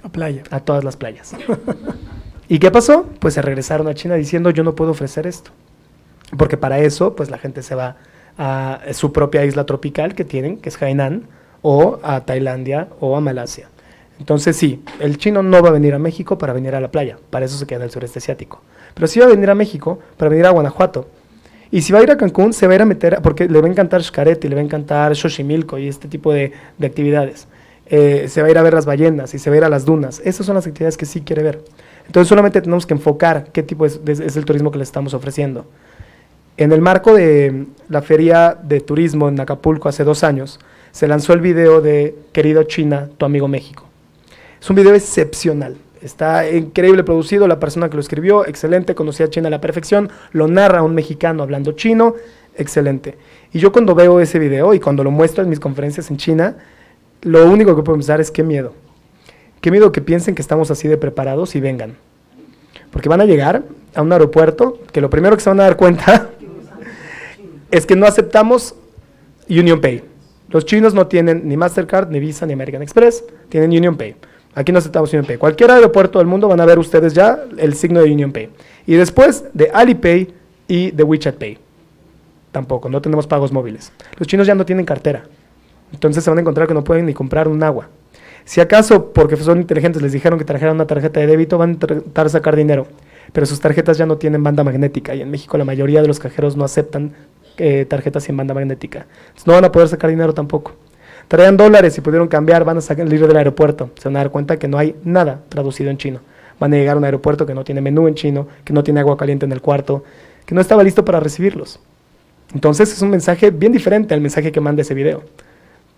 Speaker 2: A playa.
Speaker 4: A todas las playas. ¿Y qué pasó? Pues se regresaron a China diciendo, yo no puedo ofrecer esto. Porque para eso, pues la gente se va a su propia isla tropical que tienen, que es Hainan, o a Tailandia o a Malasia. Entonces sí, el chino no va a venir a México para venir a la playa, para eso se queda en el sureste asiático. Pero sí va a venir a México para venir a Guanajuato. Y si va a ir a Cancún, se va a ir a meter, porque le va a encantar Xcaret y le va a encantar Xochimilco y este tipo de actividades. Se va a ir a ver las ballenas y se va a ir a las dunas. Esas son las actividades que sí quiere ver. Entonces solamente tenemos que enfocar qué tipo es el turismo que le estamos ofreciendo. En el marco de la feria de turismo en Acapulco hace 2 años, se lanzó el video de Querido China, tu amigo México. Es un video excepcional. Está increíble producido, la persona que lo escribió, excelente, conocía a China a la perfección, lo narra un mexicano hablando chino, excelente. Y yo cuando veo ese video y cuando lo muestro en mis conferencias en China, lo único que puedo pensar es qué miedo. Qué miedo que piensen que estamos así de preparados y vengan. Porque van a llegar a un aeropuerto que lo primero que se van a dar cuenta es que no aceptamos UnionPay. Los chinos no tienen ni Mastercard, ni Visa, ni American Express, tienen UnionPay. Aquí no aceptamos UnionPay. Cualquier aeropuerto del mundo van a ver ustedes ya el signo de UnionPay. Y después de Alipay y de WeChat Pay. Tampoco, no tenemos pagos móviles. Los chinos ya no tienen cartera. Entonces se van a encontrar que no pueden ni comprar un agua. Si acaso, porque son inteligentes, les dijeron que trajeran una tarjeta de débito, van a intentar sacar dinero. Pero sus tarjetas ya no tienen banda magnética. Y en México la mayoría de los cajeros no aceptan tarjetas sin banda magnética. Entonces no van a poder sacar dinero tampoco. Traían dólares y pudieron cambiar, van a salir del aeropuerto. Se van a dar cuenta que no hay nada traducido en chino. Van a llegar a un aeropuerto que no tiene menú en chino, que no tiene agua caliente en el cuarto, que no estaba listo para recibirlos. Entonces es un mensaje bien diferente al mensaje que manda ese video.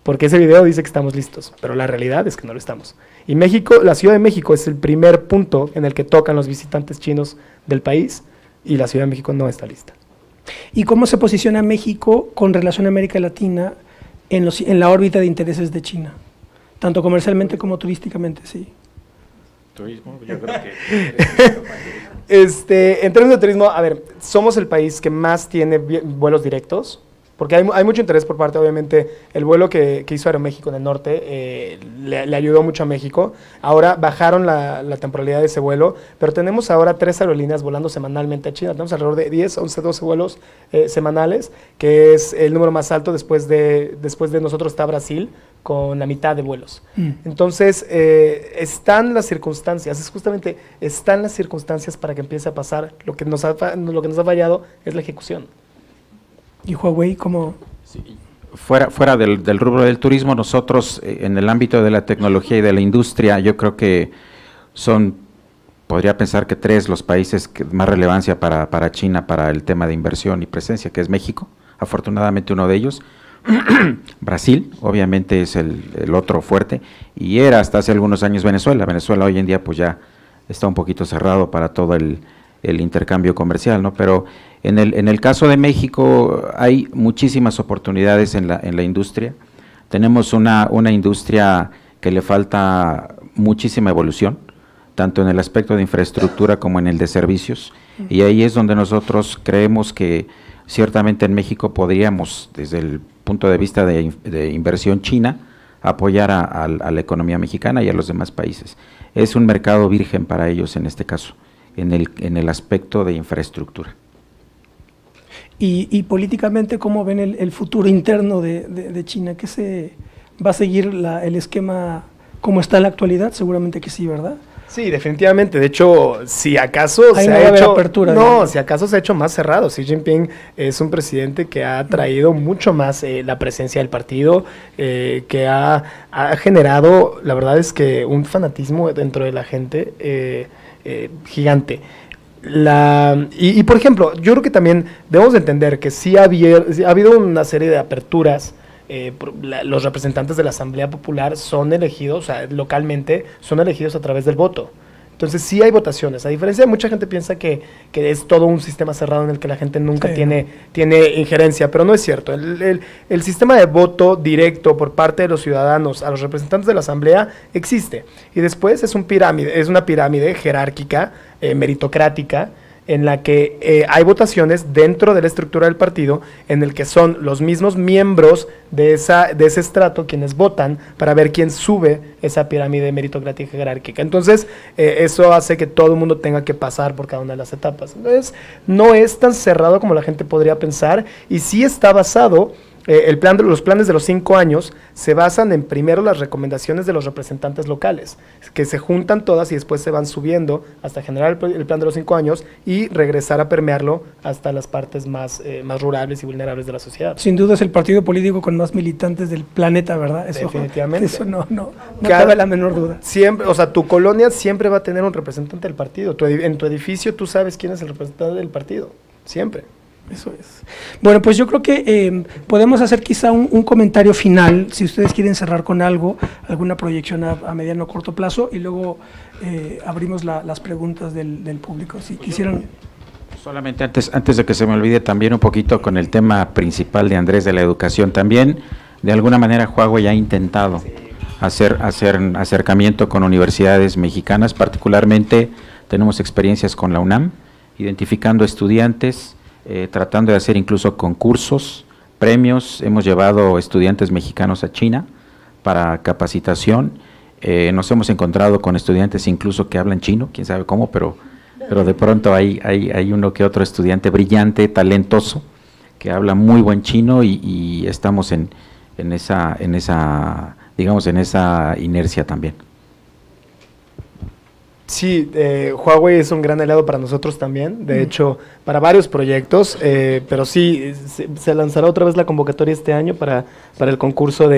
Speaker 4: Porque ese video dice que estamos listos, pero la realidad es que no lo estamos. Y México, la Ciudad de México es el primer punto en el que tocan los visitantes chinos del país y la Ciudad de México no está lista.
Speaker 2: ¿Y cómo se posiciona México con relación a América Latina en la órbita de intereses de China? Tanto comercialmente como turísticamente, sí.
Speaker 3: Turismo, yo creo
Speaker 4: que... en términos de turismo, a ver, somos el país que más tiene vuelos directos, porque hay mucho interés por parte, obviamente, el vuelo que hizo Aeroméxico en el norte le ayudó mucho a México. Ahora bajaron la temporalidad de ese vuelo, pero tenemos ahora 3 aerolíneas volando semanalmente a China. Tenemos alrededor de 10, 11, 12 vuelos semanales, que es el número más alto. Después de nosotros está Brasil, con la mitad de vuelos. Entonces, están las circunstancias, están las circunstancias para que empiece a pasar. Lo que nos ha fallado es la ejecución.
Speaker 2: ¿Y Huawei cómo?
Speaker 3: Sí. Fuera del rubro del turismo, nosotros en el ámbito de la tecnología y de la industria, yo creo que podría pensar que 3 los países que más relevancia para China, para el tema de inversión y presencia, que es México, afortunadamente uno de ellos, Brasil, obviamente es el otro fuerte, y era hasta hace algunos años Venezuela. Venezuela hoy en día pues ya está un poquito cerrado para todo el intercambio comercial, ¿no? Pero en el caso de México hay muchísimas oportunidades en la industria. Tenemos una industria que le falta muchísima evolución, tanto en el aspecto de infraestructura como en el de servicios, y ahí es donde nosotros creemos que ciertamente en México podríamos, desde el punto de vista de inversión china, apoyar a la economía mexicana y a los demás países. Es un mercado virgen para ellos en este caso, en el aspecto de infraestructura.
Speaker 2: Y políticamente, ¿cómo ven el futuro interno de China? ¿Que va a seguir el esquema como está en la actualidad? Seguramente que sí, ¿verdad?
Speaker 4: Sí, definitivamente. De hecho, si acaso
Speaker 2: ahí se ha hecho apertura.
Speaker 4: No, si acaso se ha hecho más cerrado. Xi Jinping es un presidente que ha traído mucho más la presencia del partido, que ha generado, la verdad es que un fanatismo dentro de la gente gigante. Y por ejemplo, yo creo que también debemos de entender que sí ha habido una serie de aperturas. Los representantes de la Asamblea Popular son elegidos, o sea, localmente son elegidos a través del voto. Entonces sí hay votaciones, a diferencia de mucha gente piensa que es todo un sistema cerrado en el que la gente nunca tiene injerencia, pero no es cierto. El sistema de voto directo por parte de los ciudadanos a los representantes de la asamblea existe, y después es una pirámide jerárquica, meritocrática, en la que hay votaciones dentro de la estructura del partido, en el que son los mismos miembros de ese estrato quienes votan para ver quién sube esa pirámide meritocrática jerárquica. Entonces, eso hace que todo el mundo tenga que pasar por cada una de las etapas. Entonces, no es tan cerrado como la gente podría pensar, y sí está basado. Los planes de los 5 años se basan en primero las recomendaciones de los representantes locales, que se juntan todas y después se van subiendo hasta generar el plan de los 5 años y regresar a permearlo hasta las partes más rurales y vulnerables de la sociedad.
Speaker 2: Sin duda es el partido político con más militantes del planeta, ¿verdad?
Speaker 4: Definitivamente.
Speaker 2: Eso no cabe la menor duda.
Speaker 4: Siempre, o sea, tu colonia siempre va a tener un representante del partido. En tu edificio tú sabes quién es el representante del partido, siempre.
Speaker 2: Eso es. Bueno, pues yo creo que podemos hacer quizá un comentario final, si ustedes quieren cerrar con algo, alguna proyección a mediano o corto plazo, y luego abrimos las preguntas del público. Si quisieran.
Speaker 3: Solamente antes de que se me olvide, también un poquito con el tema principal de Andrés de la educación. También, de alguna manera, Huawei ha intentado hacer acercamiento con universidades mexicanas. Particularmente tenemos experiencias con la UNAM, identificando estudiantes, tratando de hacer incluso concursos, premios. Hemos llevado estudiantes mexicanos a China para capacitación. Nos hemos encontrado con estudiantes incluso que hablan chino, quién sabe cómo, pero de pronto hay uno que otro estudiante brillante, talentoso, que habla muy buen chino, y estamos en esa inercia también.
Speaker 4: Sí, Huawei es un gran aliado para nosotros también, de hecho, para varios proyectos, pero sí, se lanzará otra vez la convocatoria este año para el concurso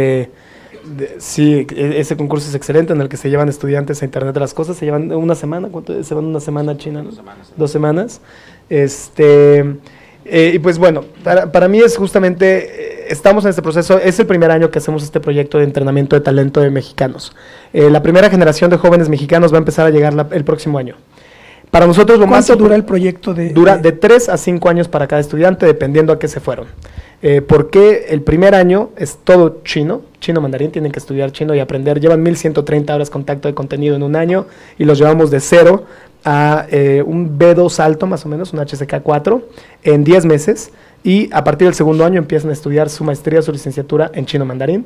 Speaker 4: sí, ese concurso es excelente, en el que se llevan estudiantes a Internet de las Cosas, se llevan una semana. ¿Cuánto se van una semana a China? ¿No? 2 semanas. Y pues bueno, para mí es justamente, estamos en este proceso, es el primer año que hacemos este proyecto de entrenamiento de talento de mexicanos. La primera generación de jóvenes mexicanos va a empezar a llegar el próximo año. Para nosotros lo más...
Speaker 2: ¿Cuánto dura el proyecto?
Speaker 4: Dura de 3 a 5 años para cada estudiante, dependiendo a qué se fueron. Porque el primer año es todo chino mandarín, tienen que estudiar chino y aprender. Llevan 1130 horas contacto de contenido en un año, y los llevamos de 0 a un B2 alto, más o menos, un HSK4, en 10 meses, y a partir del segundo año empiezan a estudiar su maestría, su licenciatura en chino mandarín.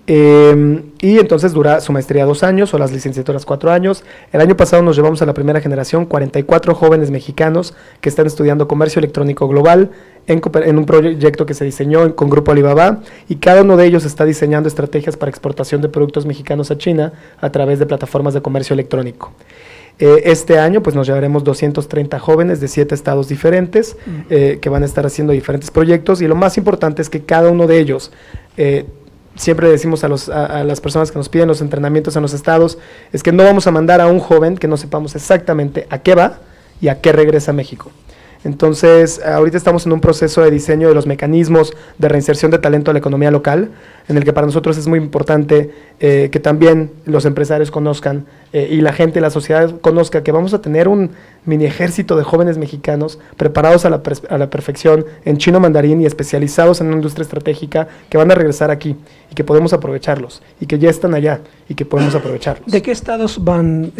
Speaker 4: Y entonces dura su maestría 2 años o las licenciaturas 4 años. El año pasado nos llevamos a la primera generación 44 jóvenes mexicanos que están estudiando comercio electrónico global en un proyecto que se diseñó con Grupo Alibaba, y cada uno de ellos está diseñando estrategias para exportación de productos mexicanos a China a través de plataformas de comercio electrónico. Este año pues nos llevaremos 230 jóvenes de 7 estados diferentes que van a estar haciendo diferentes proyectos, y lo más importante es que cada uno de ellos, siempre decimos a las personas que nos piden los entrenamientos en los estados, es que no vamos a mandar a un joven que no sepamos exactamente a qué va y a qué regresa a México. Entonces, ahorita estamos en un proceso de diseño de los mecanismos de reinserción de talento a la economía local, en el que para nosotros es muy importante que también los empresarios conozcan y la gente, la sociedad conozca que vamos a tener un mini ejército de jóvenes mexicanos preparados a la perfección en chino mandarín y especializados en una industria estratégica, que van a regresar aquí y que podemos aprovecharlos, y que ya están allá y que podemos aprovecharlos.
Speaker 2: ¿De qué estados van?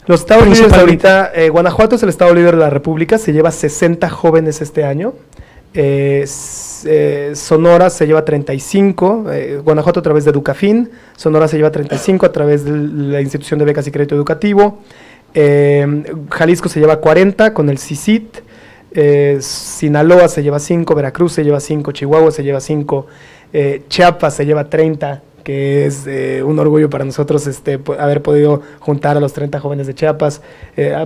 Speaker 4: Los estados líderes ahorita, Guanajuato es el estado líder de la República, se lleva 60 jóvenes este año. Sonora se lleva 35, Guanajuato a través de Educafin, Sonora se lleva 35 a través de la institución de becas y crédito educativo, Jalisco se lleva 40 con el CICIT, Sinaloa se lleva 5, Veracruz se lleva 5, Chihuahua se lleva 5, Chiapas se lleva 30, que es un orgullo para nosotros haber podido juntar a los 30 jóvenes de Chiapas,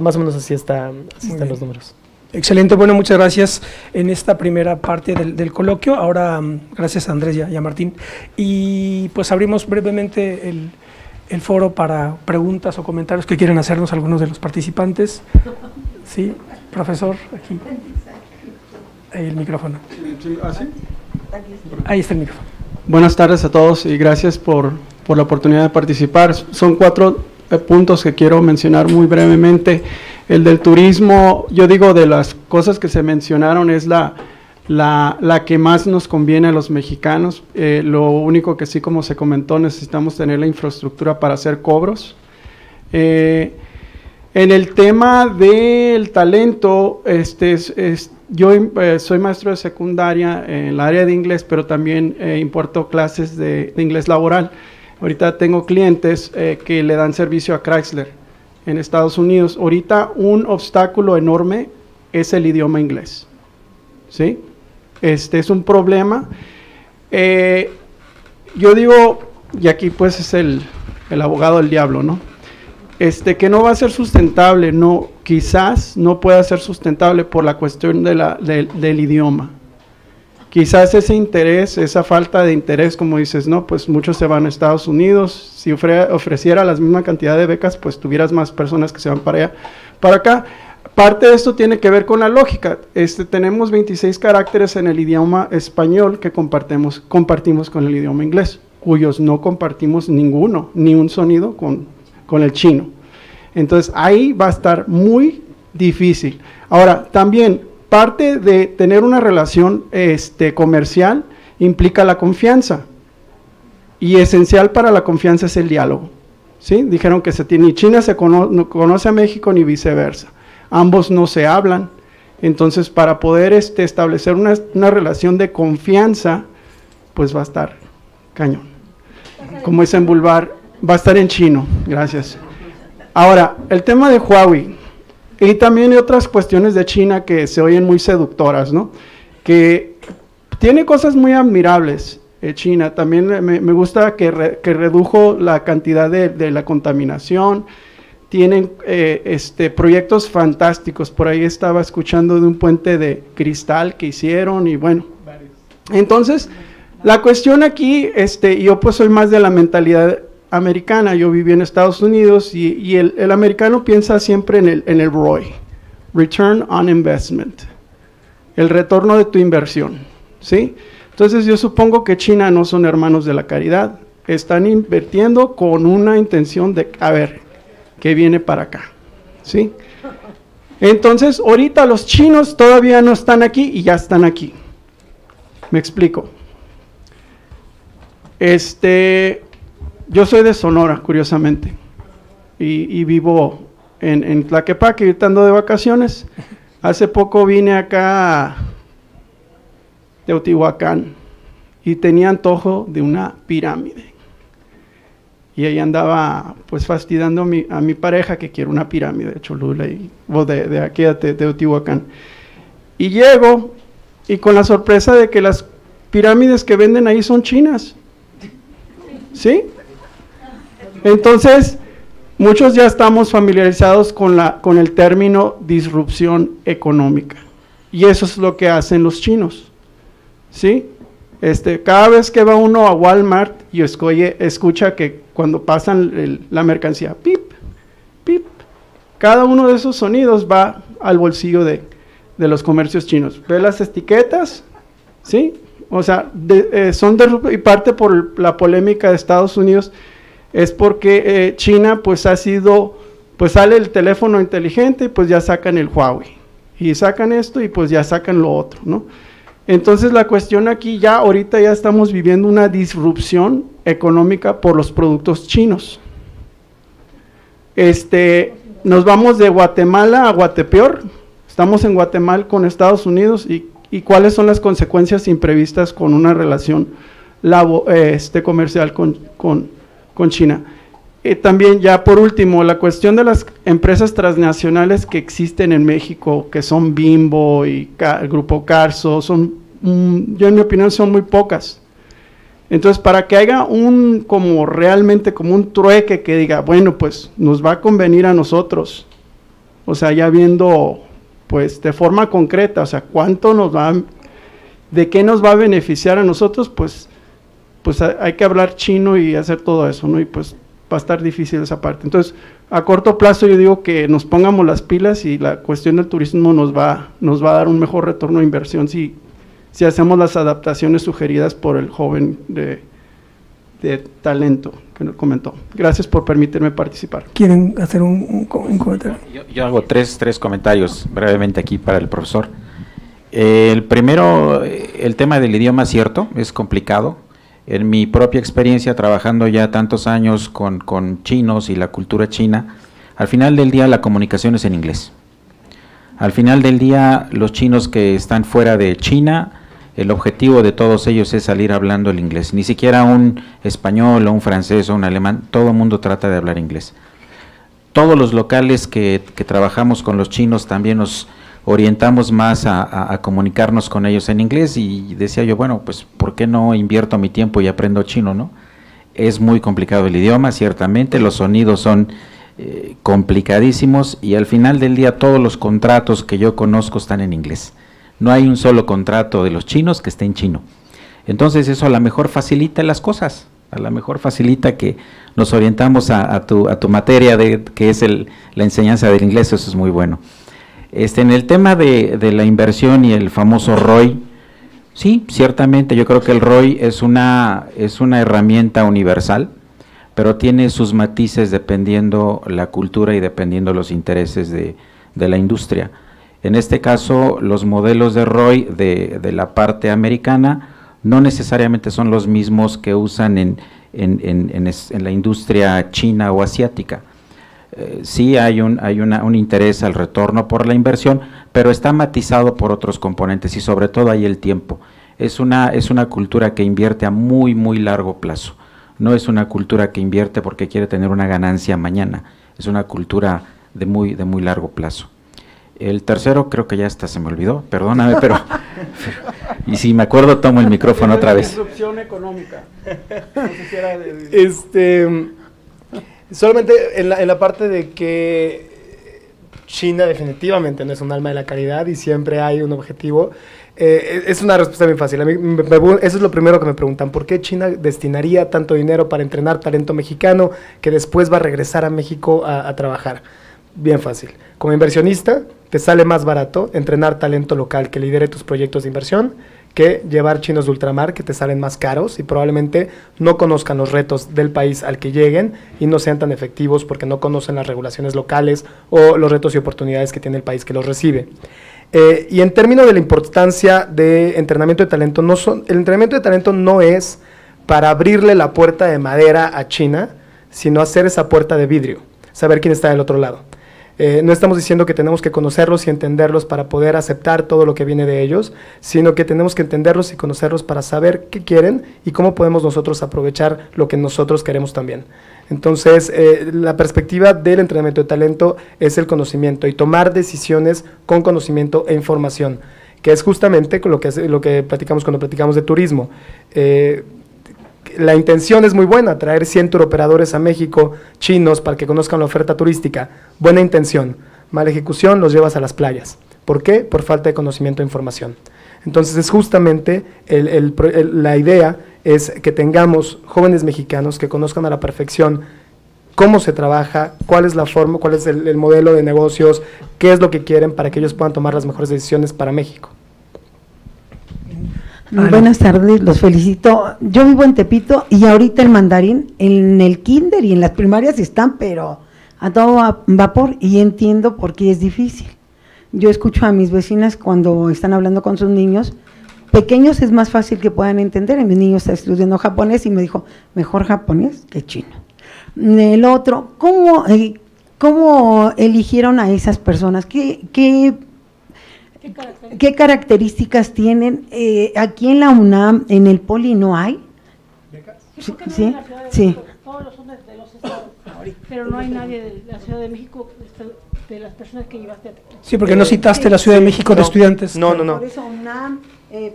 Speaker 4: más o menos así están los números.
Speaker 2: Excelente, bueno, muchas gracias en esta primera parte del coloquio. Ahora, gracias a Andrés y a Martín. Y pues abrimos brevemente el foro para preguntas o comentarios que quieran hacernos algunos de los participantes. Sí, profesor, aquí. Ahí el micrófono.
Speaker 5: ¿Así?
Speaker 2: Ahí está el micrófono.
Speaker 5: Buenas tardes a todos y gracias por la oportunidad de participar. Son 4 puntos que quiero mencionar muy brevemente. El del turismo, yo digo, de las cosas que se mencionaron es la que más nos conviene a los mexicanos. Lo único que sí, como se comentó, necesitamos tener la infraestructura para hacer cobros. En el tema del talento, yo soy maestro de secundaria en el área de inglés, pero también imparto clases de inglés laboral. Ahorita tengo clientes que le dan servicio a Chrysler en Estados Unidos. Ahorita un obstáculo enorme es el idioma inglés, ¿sí? Es un problema. Yo digo, y aquí pues es el abogado del diablo, ¿no? Que no va a ser sustentable, no, quizás no pueda ser sustentable por la cuestión del idioma. Quizás ese interés, esa falta de interés, como dices, no, pues muchos se van a Estados Unidos. Si ofreciera la misma cantidad de becas, pues tuvieras más personas que se van para allá, para acá. Parte de esto tiene que ver con la lógica. Tenemos 26 caracteres en el idioma español que compartimos con el idioma inglés, cuyos no compartimos ninguno, ni un sonido con el chino. Entonces ahí va a estar muy difícil. Ahora, también parte de tener una relación comercial implica la confianza, y esencial para la confianza es el diálogo, ¿sí? Dijeron que ni China no conoce a México ni viceversa, ambos no se hablan. Entonces para poder establecer una relación de confianza, pues va a estar cañón. Como dicen Bulvar, va a estar en chino. Gracias. Ahora, el tema de Huawei. Y también hay otras cuestiones de China que se oyen muy seductoras, ¿no? Que tiene cosas muy admirables, China. También me gusta que redujo la cantidad de la contaminación. Tienen proyectos fantásticos. Por ahí estaba escuchando de un puente de cristal que hicieron y bueno. Entonces, la cuestión aquí, yo pues soy más de la mentalidad americana. Yo viví en Estados Unidos y el americano piensa siempre en el ROI, Return on Investment, el retorno de tu inversión, ¿sí? Entonces yo supongo que China no son hermanos de la caridad, están invirtiendo con una intención de, a ver, ¿qué viene para acá? ¿Sí? Entonces ahorita los chinos todavía no están aquí y ya están aquí. Me explico. Yo soy de Sonora, curiosamente, y vivo en Tlaquepaque, ahorita ando de vacaciones. Hace poco vine acá a Teotihuacán y tenía antojo de una pirámide. Y ahí andaba pues fastidiando a mi pareja que quiere una pirámide de Cholula o de aquí a Teotihuacán. Y llego y con la sorpresa de que las pirámides que venden ahí son chinas. ¿Sí? Entonces, muchos ya estamos familiarizados con el término disrupción económica, y eso es lo que hacen los chinos, ¿sí? Cada vez que va uno a Walmart y escucha que cuando pasan la mercancía, pip, pip, cada uno de esos sonidos va al bolsillo de los comercios chinos. Ve las etiquetas, ¿sí? O sea, y parte por la polémica de Estados Unidos es porque China pues ha sido, pues sale el teléfono inteligente y pues ya sacan el Huawei, y sacan esto y pues ya sacan lo otro, ¿no? Entonces la cuestión aquí ahorita ya estamos viviendo una disrupción económica por los productos chinos. Nos vamos de Guatemala a Guatepeor, estamos en Guatemala con Estados Unidos, y cuáles son las consecuencias imprevistas con una relación comercial con China. También ya por último, la cuestión de las empresas transnacionales que existen en México, que son Bimbo y el Grupo Carso, yo en mi opinión son muy pocas. Entonces para que haya realmente como un trueque que diga, bueno, pues nos va a convenir a nosotros, o sea, ya viendo pues de forma concreta, o sea, de qué nos va a beneficiar a nosotros, pues hay que hablar chino y hacer todo eso, ¿no? Y pues va a estar difícil esa parte. Entonces, a corto plazo yo digo que nos pongamos las pilas, y la cuestión del turismo nos va a dar un mejor retorno de inversión si hacemos las adaptaciones sugeridas por el joven de talento comentó. Gracias por permitirme participar.
Speaker 2: ¿Quieren hacer un comentario?
Speaker 3: Yo hago tres comentarios brevemente aquí para el profesor. El primero, el tema del idioma, cierto, es complicado. En mi propia experiencia, trabajando ya tantos años con chinos y la cultura china, al final del día la comunicación es en inglés. Al final del día, los chinos que están fuera de China, el objetivo de todos ellos es salir hablando el inglés. Ni siquiera un español o un francés o un alemán, todo el mundo trata de hablar inglés. Todos los locales que trabajamos con los chinos también nos orientamos más a comunicarnos con ellos en inglés, y decía yo, bueno, pues ¿por qué no invierto mi tiempo y aprendo chino, no? Es muy complicado el idioma, ciertamente, los sonidos son complicadísimos, y al final del día todos los contratos que yo conozco están en inglés. No hay un solo contrato de los chinos que esté en chino. Entonces eso a lo mejor facilita las cosas, a lo mejor facilita que nos orientamos a tu materia, que es la enseñanza del inglés. Eso es muy bueno. En el tema de la inversión y el famoso ROI, sí, ciertamente yo creo que el ROI es una herramienta universal, pero tiene sus matices dependiendo la cultura y dependiendo los intereses de la industria. En este caso, los modelos de ROI de la parte americana no necesariamente son los mismos que usan en la industria china o asiática. Sí hay un interés al retorno por la inversión, pero está matizado por otros componentes, y sobre todo hay el tiempo. Es una cultura que invierte a muy, muy largo plazo. No es una cultura que invierte porque quiere tener una ganancia mañana. Es una cultura de muy largo plazo. El tercero creo que ya hasta se me olvidó, perdóname, pero y si me acuerdo tomo el micrófono otra vez.
Speaker 5: Disrupción económica. No sé si era
Speaker 4: solamente en la parte de que China definitivamente no es un alma de la caridad y siempre hay un objetivo. Es una respuesta bien fácil. A mí eso es lo primero que me preguntan: ¿por qué China destinaría tanto dinero para entrenar talento mexicano que después va a regresar a México a trabajar? Bien fácil. Como inversionista, te sale más barato entrenar talento local que lidere tus proyectos de inversión que llevar chinos de ultramar, que te salen más caros y probablemente no conozcan los retos del país al que lleguen y no sean tan efectivos porque no conocen las regulaciones locales o los retos y oportunidades que tiene el país que los recibe. Y en términos de la importancia de entrenamiento de talento, el entrenamiento de talento no es para abrirle la puerta de madera a China, sino hacer esa puerta de vidrio, saber quién está del otro lado. No estamos diciendo que tenemos que conocerlos y entenderlos para poder aceptar todo lo que viene de ellos, sino que tenemos que entenderlos y conocerlos para saber qué quieren y cómo podemos nosotros aprovechar lo que nosotros queremos también. Entonces, la perspectiva del entrenamiento de talento es el conocimiento y tomar decisiones con conocimiento e información, que es justamente lo que platicamos cuando platicamos de turismo. La intención es muy buena, traer 100 touroperadores a México, chinos, para que conozcan la oferta turística. Buena intención, mala ejecución, los llevas a las playas. ¿Por qué? Por falta de conocimiento e información. Entonces, es justamente la idea es que tengamos jóvenes mexicanos que conozcan a la perfección cómo se trabaja, cuál es la forma, cuál es el modelo de negocios, qué es lo que quieren para que ellos puedan tomar las mejores decisiones para México.
Speaker 6: Buenas tardes, los felicito. Yo vivo en Tepito y ahorita el mandarín en el kinder y en las primarias están, pero a todo vapor, y entiendo por qué es difícil. Yo escucho a mis vecinas cuando están hablando con sus niños pequeños, es más fácil que puedan entender. Mi niño está estudiando japonés y me dijo, mejor japonés que chino. El otro, ¿cómo eligieron a esas personas? ¿Qué características tienen? Aquí en la UNAM, en el Poli, ¿no hay? Sí, sí.
Speaker 7: Todos los son de los estados, pero no hay nadie de la Ciudad de México, de las personas que llevaste a Tepito.
Speaker 2: Sí, porque no citaste la Ciudad de México de estudiantes.
Speaker 4: No.
Speaker 6: Por eso UNAM,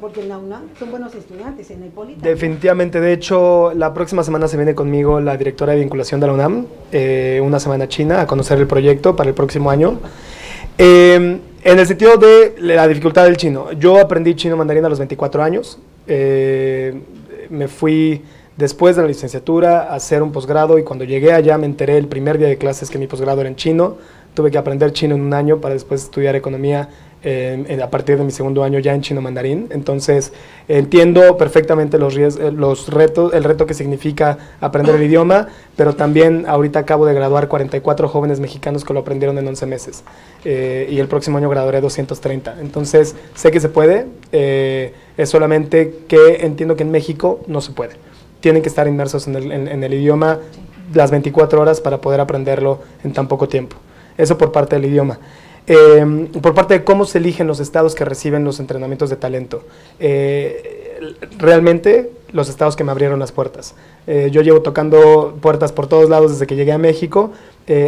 Speaker 6: porque en la UNAM son buenos estudiantes, en el Poli.
Speaker 4: Definitivamente, de hecho, la próxima semana se viene conmigo la directora de vinculación de la UNAM, una semana a China, a conocer el proyecto para el próximo año. En el sentido de la dificultad del chino, yo aprendí chino mandarín a los 24 años, me fui después de la licenciatura a hacer un posgrado, y cuando llegué allá me enteré el primer día de clases que mi posgrado era en chino. Tuve que aprender chino en un año para después estudiar economía a partir de mi segundo año ya en chino mandarín. Entonces entiendo perfectamente los retos, el reto que significa aprender el idioma, pero también ahorita acabo de graduar 44 jóvenes mexicanos que lo aprendieron en 11 meses y el próximo año graduaré 230. Entonces sé que se puede, es solamente que entiendo que en México no se puede. Tienen que estar inmersos en el idioma las 24 horas para poder aprenderlo en tan poco tiempo. Eso por parte del idioma. Por parte de cómo se eligen los estados que reciben los entrenamientos de talento. Realmente los estados que me abrieron las puertas. Yo llevo tocando puertas por todos lados desde que llegué a México.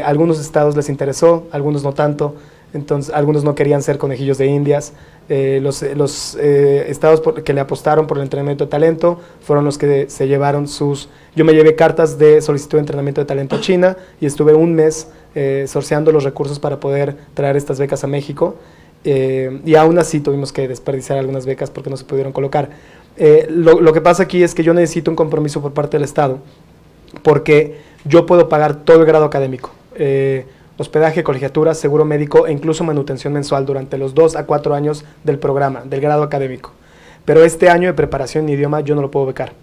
Speaker 4: Algunos estados les interesó, algunos no tanto. Entonces, algunos no querían ser conejillos de indias. Los estados que le apostaron por el entrenamiento de talento fueron los que se llevaron sus... Yo me llevé cartas de solicitud de entrenamiento de talento a China y estuve un mes sorteando los recursos para poder traer estas becas a México. Y aún así tuvimos que desperdiciar algunas becas porque no se pudieron colocar. Lo que pasa aquí es que yo necesito un compromiso por parte del Estado porque yo puedo pagar todo el grado académico. Hospedaje, colegiatura, seguro médico e incluso manutención mensual durante los 2 a 4 años del programa, del grado académico. Pero este año de preparación en idioma yo no lo puedo becar.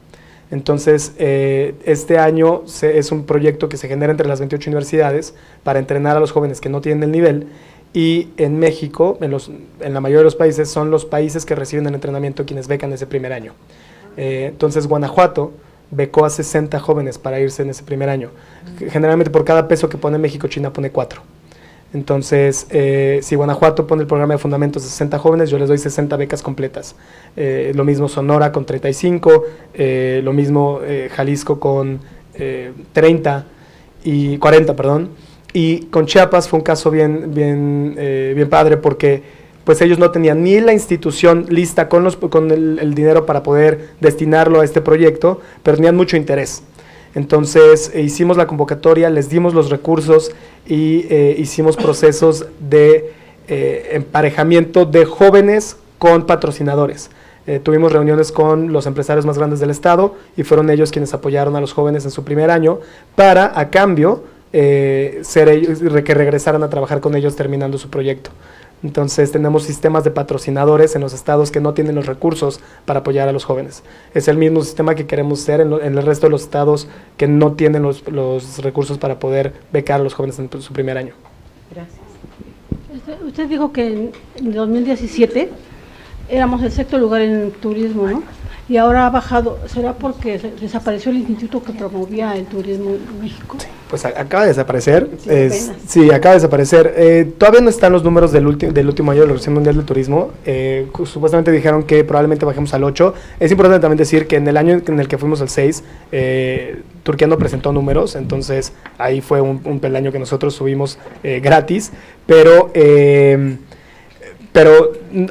Speaker 4: Entonces, este año es un proyecto que se genera entre las 28 universidades para entrenar a los jóvenes que no tienen el nivel y en México, en la mayoría de los países, son los países que reciben el entrenamiento quienes becan ese primer año. Entonces, Guanajuato becó a 60 jóvenes para irse en ese primer año. Generalmente por cada peso que pone México, China pone 4. Entonces, si Guanajuato pone el programa de fundamentos de 60 jóvenes, yo les doy 60 becas completas. Lo mismo Sonora con 35, lo mismo Jalisco con 40, perdón. Y con Chiapas fue un caso bien padre porque pues ellos no tenían ni la institución lista con el dinero para poder destinarlo a este proyecto, pero tenían mucho interés. Entonces hicimos la convocatoria, les dimos los recursos y hicimos procesos de emparejamiento de jóvenes con patrocinadores. Tuvimos reuniones con los empresarios más grandes del estado y fueron ellos quienes apoyaron a los jóvenes en su primer año para, a cambio, ser ellos, que regresaran a trabajar con ellos terminando su proyecto. Entonces tenemos sistemas de patrocinadores en los estados que no tienen los recursos para apoyar a los jóvenes. Es el mismo sistema que queremos hacer en el resto de los estados que no tienen los recursos para poder becar a los jóvenes en su primer año.
Speaker 7: Gracias. Usted dijo que en 2017 éramos el 6º lugar en turismo, ¿no? Y ahora ha bajado. ¿Será porque desapareció el instituto que promovía el turismo en México?
Speaker 4: Sí, pues acaba de desaparecer.
Speaker 7: Sí,
Speaker 4: acaba de desaparecer. Todavía no están los números del último año de la Organización Mundial del Turismo. Supuestamente dijeron que probablemente bajemos al 8. Es importante también decir que en el año en el que fuimos al 6, Turquía no presentó números, entonces ahí fue un peldaño que nosotros subimos gratis, pero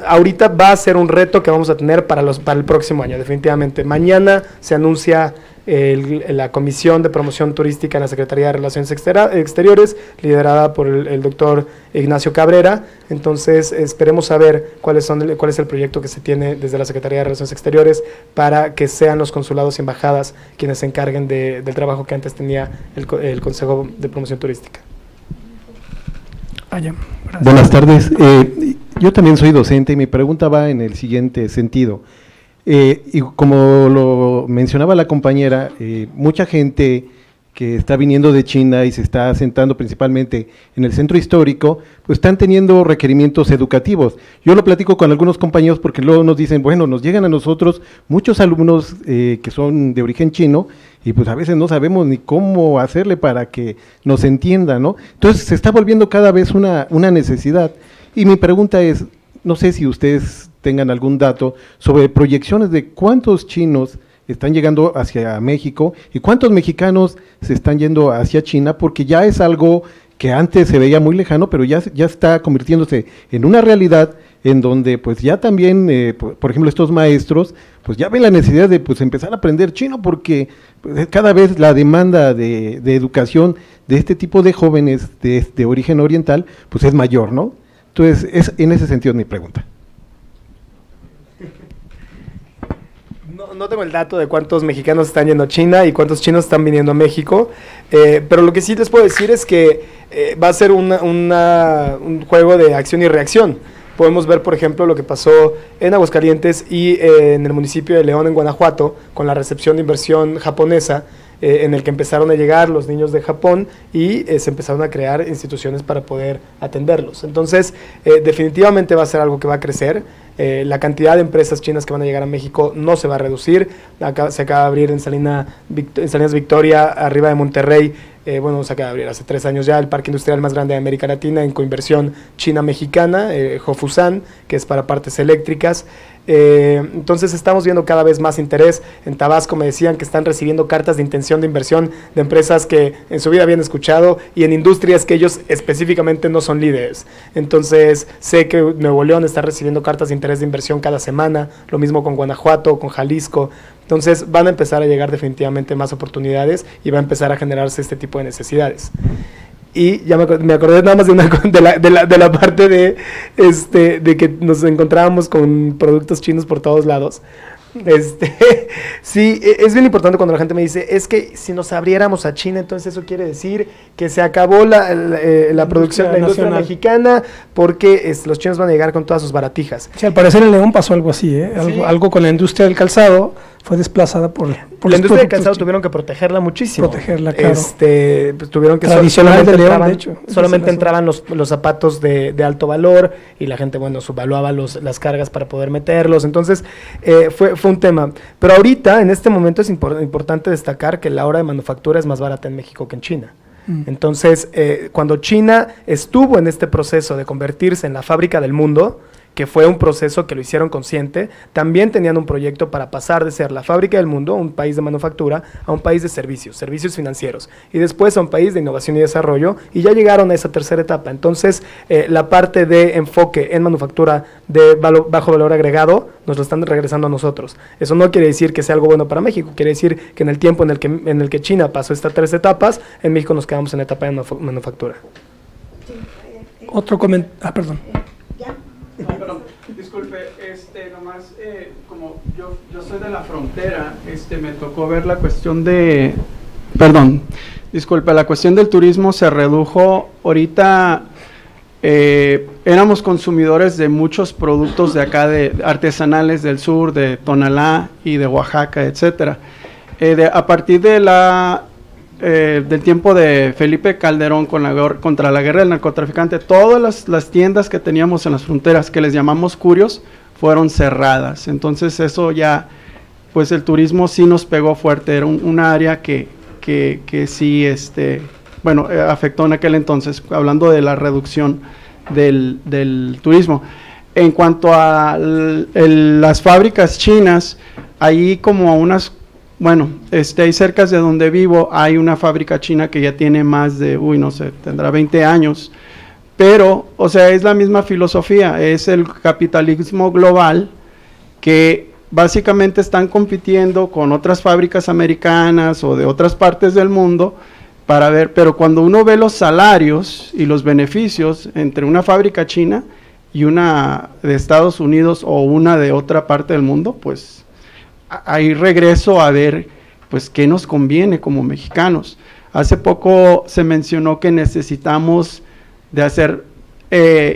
Speaker 4: ahorita va a ser un reto que vamos a tener para el próximo año, definitivamente. Mañana se anuncia la Comisión de Promoción Turística en la Secretaría de Relaciones Exteriores, liderada por el doctor Ignacio Cabrera. Entonces, esperemos saber cuál es el proyecto que se tiene desde la Secretaría de Relaciones Exteriores para que sean los consulados y embajadas quienes se encarguen del trabajo que antes tenía el Consejo de Promoción Turística.
Speaker 8: Buenas tardes. Yo también soy docente y mi pregunta va en el siguiente sentido. Y como lo mencionaba la compañera, mucha gente que está viniendo de China y se está asentando principalmente en el centro histórico, pues están teniendo requerimientos educativos. Yo lo platico con algunos compañeros porque luego nos dicen, bueno, nos llegan a nosotros muchos alumnos que son de origen chino y pues a veces no sabemos ni cómo hacerle para que nos entiendan, ¿no? Entonces se está volviendo cada vez una necesidad. Y mi pregunta es, no sé si ustedes tengan algún dato sobre proyecciones de cuántos chinos están llegando hacia México y cuántos mexicanos se están yendo hacia China, porque ya es algo que antes se veía muy lejano, pero ya está convirtiéndose en una realidad en donde pues ya también, por ejemplo, estos maestros, pues ya ven la necesidad de pues empezar a aprender chino, porque pues, cada vez la demanda de educación de este tipo de jóvenes de origen oriental, pues es mayor, ¿no? Entonces, en ese sentido mi pregunta.
Speaker 4: No tengo el dato de cuántos mexicanos están yendo a China y cuántos chinos están viniendo a México, pero lo que sí les puedo decir es que va a ser un juego de acción y reacción. Podemos ver, por ejemplo, lo que pasó en Aguascalientes y en el municipio de León, en Guanajuato, con la recepción de inversión japonesa, en el que empezaron a llegar los niños de Japón y se empezaron a crear instituciones para poder atenderlos. Entonces, definitivamente va a ser algo que va a crecer. La cantidad de empresas chinas que van a llegar a México no se va a reducir. Se acaba de abrir en Salinas Victoria, arriba de Monterrey, se acaba de abrir hace 3 años ya, el parque industrial más grande de América Latina en coinversión china-mexicana, Hofusan, que es para partes eléctricas. Entonces estamos viendo cada vez más interés. En Tabasco me decían que están recibiendo cartas de intención de inversión de empresas que en su vida habían escuchado y en industrias que ellos específicamente no son líderes. Entonces sé que Nuevo León está recibiendo cartas de interés de inversión cada semana, lo mismo con Guanajuato, con Jalisco. Entonces van a empezar a llegar definitivamente más oportunidades y va a empezar a generarse este tipo de necesidades. Y ya me acordé nada más de la parte de que nos encontrábamos con productos chinos por todos lados. Sí, es bien importante cuando la gente me dice, es que si nos abriéramos a China, entonces eso quiere decir que se acabó la producción, la industria mexicana, porque los chinos van a llegar con todas sus baratijas.
Speaker 2: Sí, al parecer en León pasó algo así,
Speaker 4: Sí.
Speaker 2: Algo con la industria del calzado fue desplazada por
Speaker 4: la industria del calzado tuvieron que protegerla muchísimo.
Speaker 2: Protegerla, claro.
Speaker 4: Pues tuvieron que
Speaker 2: tradicional de León, de hecho.
Speaker 4: Solamente entraban los zapatos de alto valor y la gente, subvaluaba las cargas para poder meterlos. Entonces, fue un tema. Pero ahorita, en este momento, es importante destacar que la hora de manufactura es más barata en México que en China. Entonces, cuando China estuvo en este proceso de convertirse en la fábrica del mundo, que fue un proceso que lo hicieron consciente, también tenían un proyecto para pasar de ser la fábrica del mundo, un país de manufactura, a un país de servicios financieros, y después a un país de innovación y desarrollo, y ya llegaron a esa tercera etapa. Entonces, la parte de enfoque en manufactura de bajo valor agregado, nos lo están regresando a nosotros. Eso no quiere decir que sea algo bueno para México, quiere decir que en el tiempo en el que China pasó estas 3 etapas, en México nos quedamos en la etapa de manufactura.
Speaker 2: Otro comentario, perdón.
Speaker 5: No, perdón, disculpe, nomás, como yo soy de la frontera, me tocó ver la cuestión de, la cuestión del turismo se redujo. Ahorita éramos consumidores de muchos productos de acá, de artesanales del sur, de Tonalá y de Oaxaca, etcétera. A partir de del tiempo de Felipe Calderón contra la guerra del narcotraficante, todas las tiendas que teníamos en las fronteras, que les llamamos curios, fueron cerradas. Entonces eso ya, pues el turismo sí nos pegó fuerte, era un área que sí, afectó en aquel entonces, hablando de la reducción del turismo. En cuanto a las fábricas chinas, ahí como a unas... ahí cerca de donde vivo hay una fábrica china que ya tiene más de, tendrá 20 años, pero, es la misma filosofía, es el capitalismo global que básicamente están compitiendo con otras fábricas americanas o de otras partes del mundo para ver, pero cuando uno ve los salarios y los beneficios entre una fábrica china y una de Estados Unidos o una de otra parte del mundo, pues hay regreso a ver, pues, qué nos conviene como mexicanos. Hace poco se mencionó que necesitamos de hacer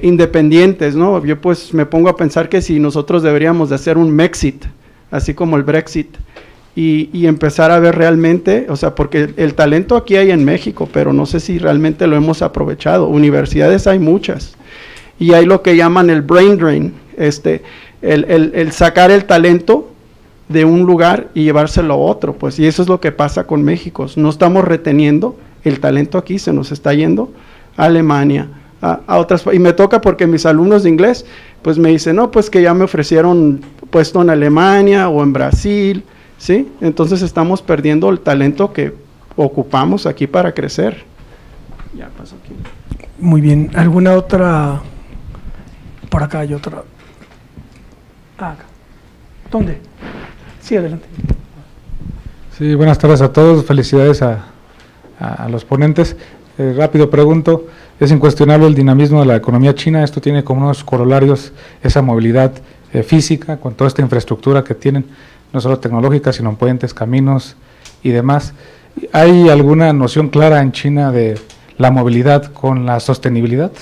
Speaker 5: independientes, ¿no? Yo pues me pongo a pensar que si nosotros deberíamos de hacer un Mexit, así como el Brexit, y empezar a ver realmente, porque el talento aquí hay en México, pero no sé si realmente lo hemos aprovechado. Universidades hay muchas, y hay lo que llaman el brain drain, el sacar el talento de un lugar y llevárselo a otro, pues, y eso es lo que pasa con México. No estamos reteniendo el talento aquí, se nos está yendo a Alemania, a otras, y me toca porque mis alumnos de inglés, pues me dicen, no, pues que ya me ofrecieron puesto en Alemania o en Brasil, ¿sí? Entonces estamos perdiendo el talento que ocupamos aquí para crecer. Ya pasó aquí.
Speaker 2: Muy bien, ¿alguna otra? Por acá hay otra. Acá. ¿Dónde? Sí, adelante.
Speaker 9: Sí, buenas tardes a todos, felicidades a los ponentes. Rápido pregunto, es incuestionable el dinamismo de la economía china, esto tiene como unos corolarios esa movilidad física, con toda esta infraestructura que tienen, no solo tecnológica, sino en puentes, caminos y demás. ¿Hay alguna noción clara en China de la movilidad con la sostenibilidad?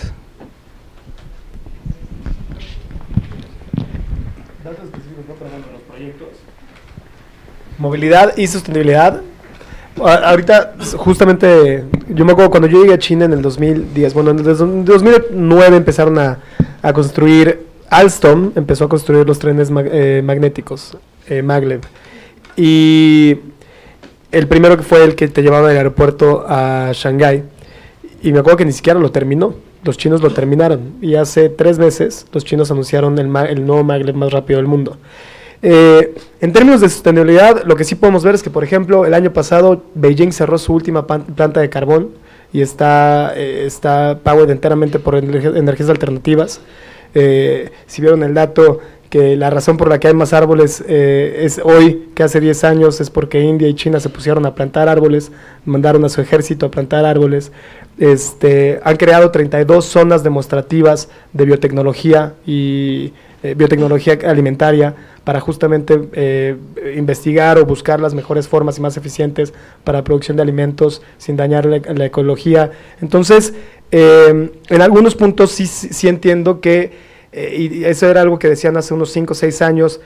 Speaker 4: datos específicos, no, pero bueno, los proyectos. Movilidad y sostenibilidad. Ahorita, justamente, yo me acuerdo cuando yo llegué a China en el 2010, bueno, en el 2009 empezaron a construir, Alstom empezó a construir los trenes magnéticos, Maglev, y el primero que fue el que te llevaba del aeropuerto a Shanghái, y me acuerdo que ni siquiera lo terminó, los chinos lo terminaron, y hace 3 meses los chinos anunciaron el nuevo Maglev más rápido del mundo. En términos de sostenibilidad, lo que sí podemos ver es que, por ejemplo, el año pasado Beijing cerró su última planta de carbón y está powered enteramente por energías alternativas. Si vieron el dato, que la razón por la que hay más árboles es hoy que hace 10 años es porque India y China se pusieron a plantar árboles, mandaron a su ejército a plantar árboles. Han creado 32 zonas demostrativas de biotecnología y biotecnología alimentaria para justamente investigar o buscar las mejores formas y más eficientes para la producción de alimentos sin dañar la ecología. Entonces, en algunos puntos sí entiendo que, y eso era algo que decían hace unos 5 o 6 años,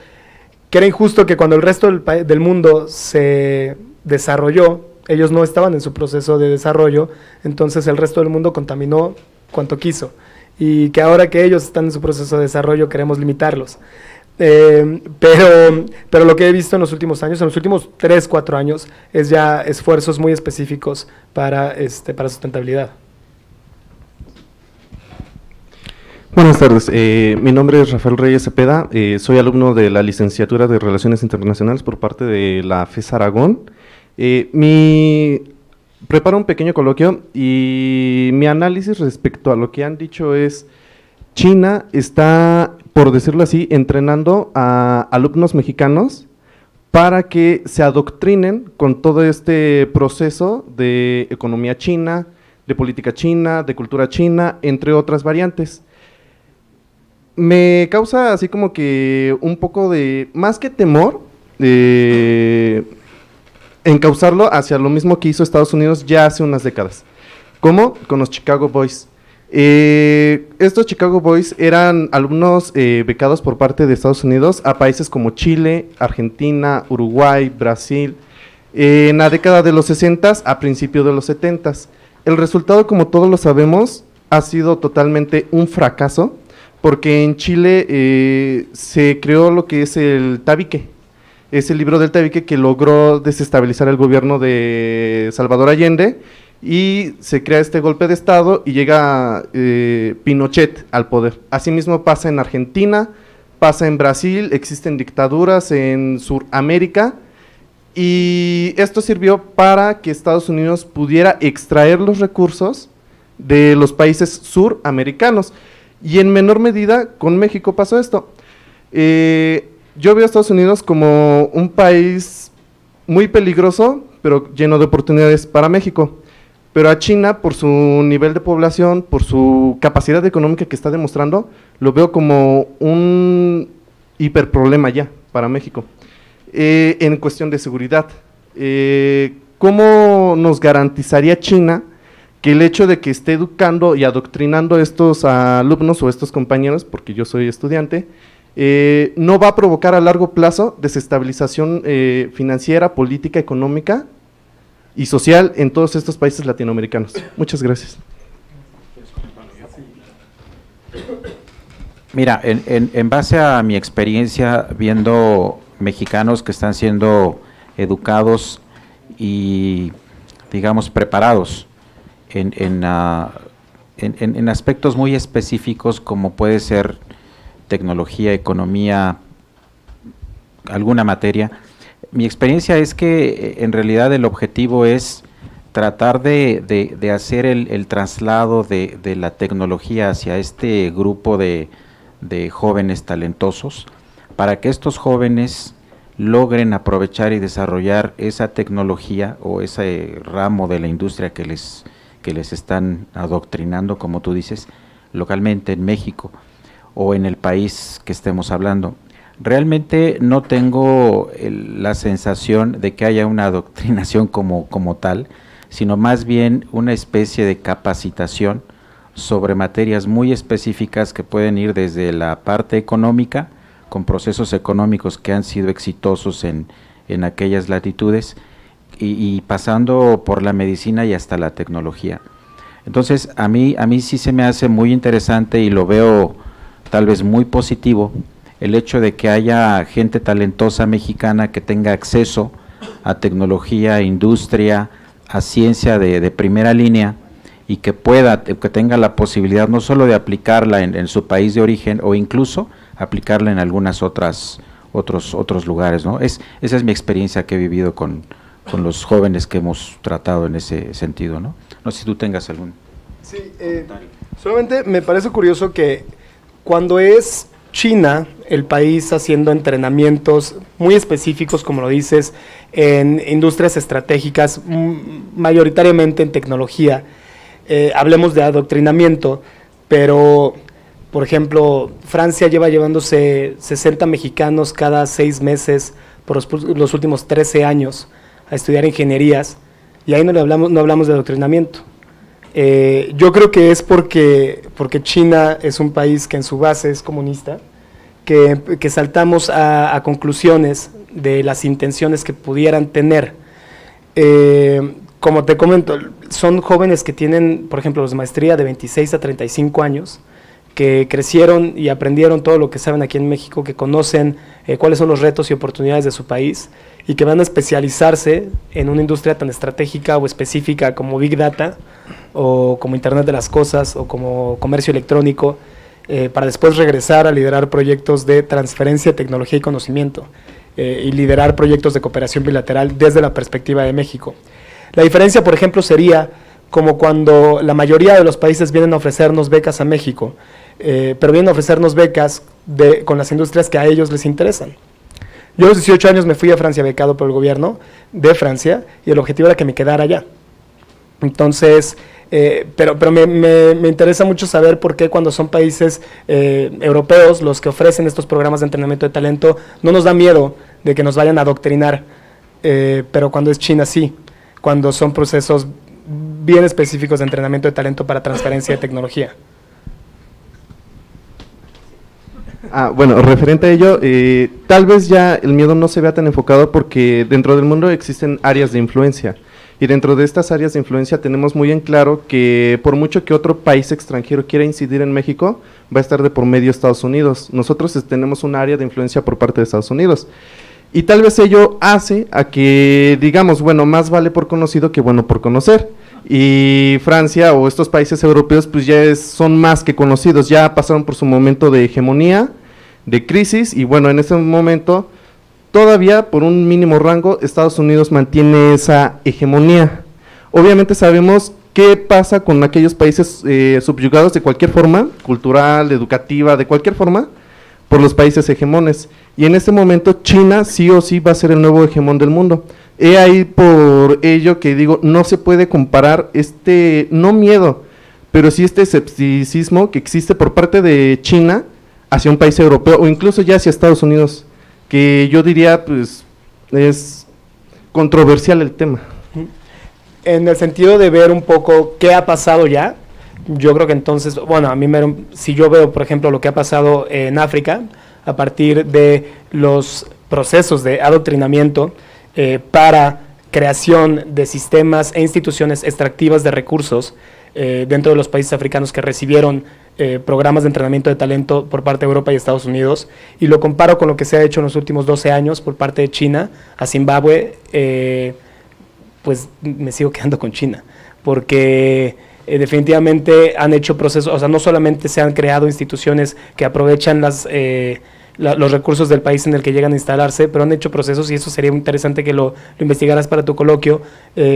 Speaker 4: que era injusto que cuando el resto del mundo se desarrolló, ellos no estaban en su proceso de desarrollo, entonces el resto del mundo contaminó cuanto quiso. Y que ahora que ellos están en su proceso de desarrollo queremos limitarlos. Pero lo que he visto en los últimos años, en los últimos 3, 4 años, es ya esfuerzos muy específicos para sustentabilidad.
Speaker 10: Buenas tardes, mi nombre es Rafael Reyes Cepeda, soy alumno de la licenciatura de Relaciones Internacionales por parte de la FES Aragón. Preparo un pequeño coloquio y mi análisis respecto a lo que han dicho es: China está, por decirlo así, entrenando a alumnos mexicanos para que se adoctrinen con todo este proceso de economía china, de política china, de cultura china, entre otras variantes. Me causa así como que un poco de, más que temor, encauzarlo hacia lo mismo que hizo Estados Unidos ya hace unas décadas. ¿Cómo? Con los Chicago Boys. Estos Chicago Boys eran alumnos becados por parte de Estados Unidos a países como Chile, Argentina, Uruguay, Brasil, en la década de los 60s a principios de los 70s. El resultado, como todos lo sabemos, ha sido totalmente un fracaso, porque en Chile se creó lo que es el tabique. Es el libro del tabique que logró desestabilizar el gobierno de Salvador Allende y se crea este golpe de estado y llega Pinochet al poder. Asimismo pasa en Argentina, pasa en Brasil, existen dictaduras en Sudamérica y esto sirvió para que Estados Unidos pudiera extraer los recursos de los países suramericanos y en menor medida con México pasó esto. Yo veo a Estados Unidos como un país muy peligroso, pero lleno de oportunidades para México. Pero a China, por su nivel de población, por su capacidad económica que está demostrando, lo veo como un hiperproblema ya para México. En cuestión de seguridad, ¿cómo nos garantizaría China que el hecho de que esté educando y adoctrinando a estos alumnos o estos compañeros, porque yo soy estudiante, no va a provocar a largo plazo desestabilización financiera, política, económica y social en todos estos países latinoamericanos? Muchas gracias.
Speaker 3: Mira, en base a mi experiencia viendo mexicanos que están siendo educados y, digamos, preparados en aspectos muy específicos como puede ser tecnología, economía, alguna materia, mi experiencia es que en realidad el objetivo es tratar de hacer el traslado de la tecnología hacia este grupo de jóvenes talentosos, para que estos jóvenes logren aprovechar y desarrollar esa tecnología o ese ramo de la industria que les están adoctrinando, como tú dices, localmente en México o en el país que estemos hablando. Realmente no tengo la sensación de que haya una adoctrinación como tal, sino más bien una especie de capacitación sobre materias muy específicas que pueden ir desde la parte económica con procesos económicos que han sido exitosos en aquellas latitudes y pasando por la medicina y hasta la tecnología. Entonces, a mí sí se me hace muy interesante y lo veo tal vez muy positivo el hecho de que haya gente talentosa mexicana que tenga acceso a tecnología, a industria, a ciencia de primera línea y que tenga la posibilidad no solo de aplicarla en su país de origen o incluso aplicarla en algunas otros lugares, ¿no? Esa es mi experiencia que he vivido con los jóvenes que hemos tratado en ese sentido, ¿no? No sé si tú tengas algún comentario.
Speaker 4: Solamente me parece curioso que cuando es China, el país haciendo entrenamientos muy específicos, como lo dices, en industrias estratégicas, mayoritariamente en tecnología, hablemos de adoctrinamiento, pero, por ejemplo, Francia llevándose 60 mexicanos cada 6 meses por los últimos 13 años a estudiar ingenierías, y ahí no hablamos de adoctrinamiento. Yo creo que es porque China es un país que en su base es comunista, que saltamos a conclusiones de las intenciones que pudieran tener. Como te comento, son jóvenes que tienen, por ejemplo, los de maestría de 26 a 35 años, que crecieron y aprendieron todo lo que saben aquí en México, que conocen cuáles son los retos y oportunidades de su país, y que van a especializarse en una industria tan estratégica o específica como Big Data, o como Internet de las Cosas, o como comercio electrónico, para después regresar a liderar proyectos de transferencia de tecnología y conocimiento, y liderar proyectos de cooperación bilateral desde la perspectiva de México. La diferencia, por ejemplo, sería como cuando la mayoría de los países vienen a ofrecernos becas a México, pero vienen a ofrecernos becas con las industrias que a ellos les interesan. Yo a los 18 años me fui a Francia becado por el gobierno de Francia y el objetivo era que me quedara allá. Entonces, pero me interesa mucho saber por qué cuando son países europeos los que ofrecen estos programas de entrenamiento de talento no nos da miedo de que nos vayan a adoctrinar, pero cuando es China sí, cuando son procesos bien específicos de entrenamiento de talento para transferencia de tecnología.
Speaker 10: Bueno, referente a ello, tal vez ya el miedo no se vea tan enfocado porque dentro del mundo existen áreas de influencia y dentro de estas áreas de influencia tenemos muy en claro que por mucho que otro país extranjero quiera incidir en México, va a estar de por medio Estados Unidos. Nosotros tenemos un área de influencia por parte de Estados Unidos y tal vez ello hace a que digamos, bueno, más vale por conocido que bueno por conocer. Y Francia o estos países europeos pues ya son más que conocidos, ya pasaron por su momento de hegemonía, de crisis y bueno, en ese momento todavía por un mínimo rango Estados Unidos mantiene esa hegemonía. Obviamente sabemos qué pasa con aquellos países subyugados de cualquier forma, cultural, educativa, de cualquier forma, por los países hegemones. Y en este momento China sí o sí va a ser el nuevo hegemón del mundo. He ahí por ello que digo, no se puede comparar no miedo, pero sí este escepticismo que existe por parte de China hacia un país europeo o incluso ya hacia Estados Unidos, que yo diría pues es controversial el tema.
Speaker 4: En el sentido de ver un poco qué ha pasado ya, yo creo que entonces, bueno, si yo veo por ejemplo lo que ha pasado en África, a partir de los procesos de adoctrinamiento, para creación de sistemas e instituciones extractivas de recursos dentro de los países africanos que recibieron programas de entrenamiento de talento por parte de Europa y Estados Unidos, y lo comparo con lo que se ha hecho en los últimos 12 años por parte de China a Zimbabue, pues me sigo quedando con China, porque definitivamente han hecho procesos, o sea, no solamente se han creado instituciones que aprovechan los recursos del país en el que llegan a instalarse, pero han hecho procesos, y eso sería interesante que lo investigaras para tu coloquio,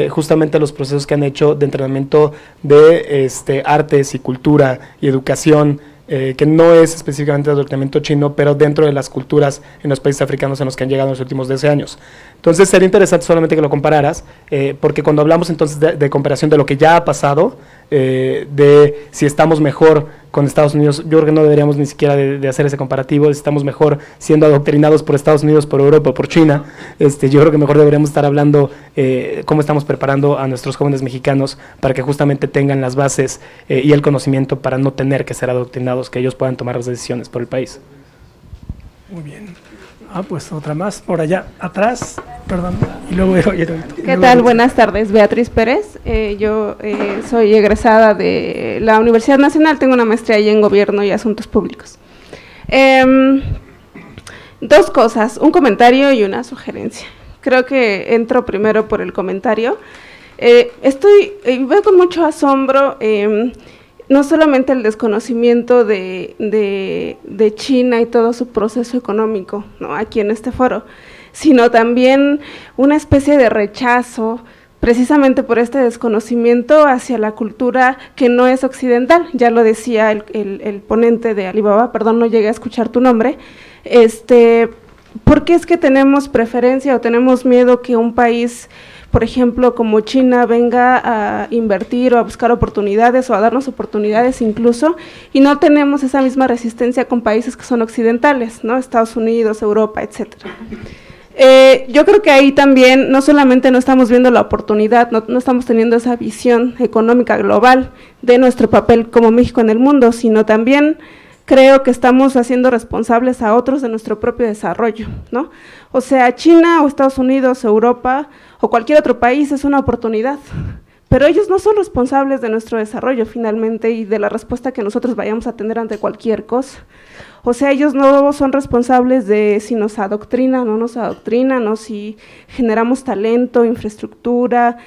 Speaker 4: justamente los procesos que han hecho de entrenamiento de artes y cultura y educación, que no es específicamente el adoctrinamiento chino, pero dentro de las culturas en los países africanos en los que han llegado en los últimos 10 años. Entonces sería interesante solamente que lo compararas, porque cuando hablamos entonces de comparación de lo que ya ha pasado, de si estamos mejor con Estados Unidos, yo creo que no deberíamos ni siquiera de hacer ese comparativo, si estamos mejor siendo adoctrinados por Estados Unidos, por Europa, por China, yo creo que mejor deberíamos estar hablando cómo estamos preparando a nuestros jóvenes mexicanos para que justamente tengan las bases y el conocimiento para no tener que ser adoctrinados, que ellos puedan tomar las decisiones por el país.
Speaker 2: Muy bien. Pues otra más, por allá atrás, perdón, y luego
Speaker 11: ¿Qué tal? Buenas tardes, Beatriz Pérez. Yo soy egresada de la Universidad Nacional, tengo una maestría ahí en Gobierno y Asuntos Públicos. Dos cosas, un comentario y una sugerencia. Creo que entro primero por el comentario. Veo con mucho asombro no solamente el desconocimiento de China y todo su proceso económico, ¿no?, aquí en este foro, sino también una especie de rechazo, precisamente por este desconocimiento hacia la cultura que no es occidental. Ya lo decía el ponente de Alibaba, perdón, no llegué a escuchar tu nombre. ¿Por qué es que tenemos preferencia o tenemos miedo que un país, por ejemplo, como China, venga a invertir o a buscar oportunidades o a darnos oportunidades incluso, y no tenemos esa misma resistencia con países que son occidentales, ¿no?, Estados Unidos, Europa, etcétera? Yo creo que ahí también no solamente no estamos viendo la oportunidad, no estamos teniendo esa visión económica global de nuestro papel como México en el mundo, sino también creo que estamos haciendo responsables a otros de nuestro propio desarrollo, ¿no? O sea, China o Estados Unidos, Europa o cualquier otro país es una oportunidad, pero ellos no son responsables de nuestro desarrollo finalmente y de la respuesta que nosotros vayamos a tener ante cualquier cosa. O sea, ellos no son responsables de si nos adoctrinan o no nos adoctrinan, o si generamos talento, infraestructura,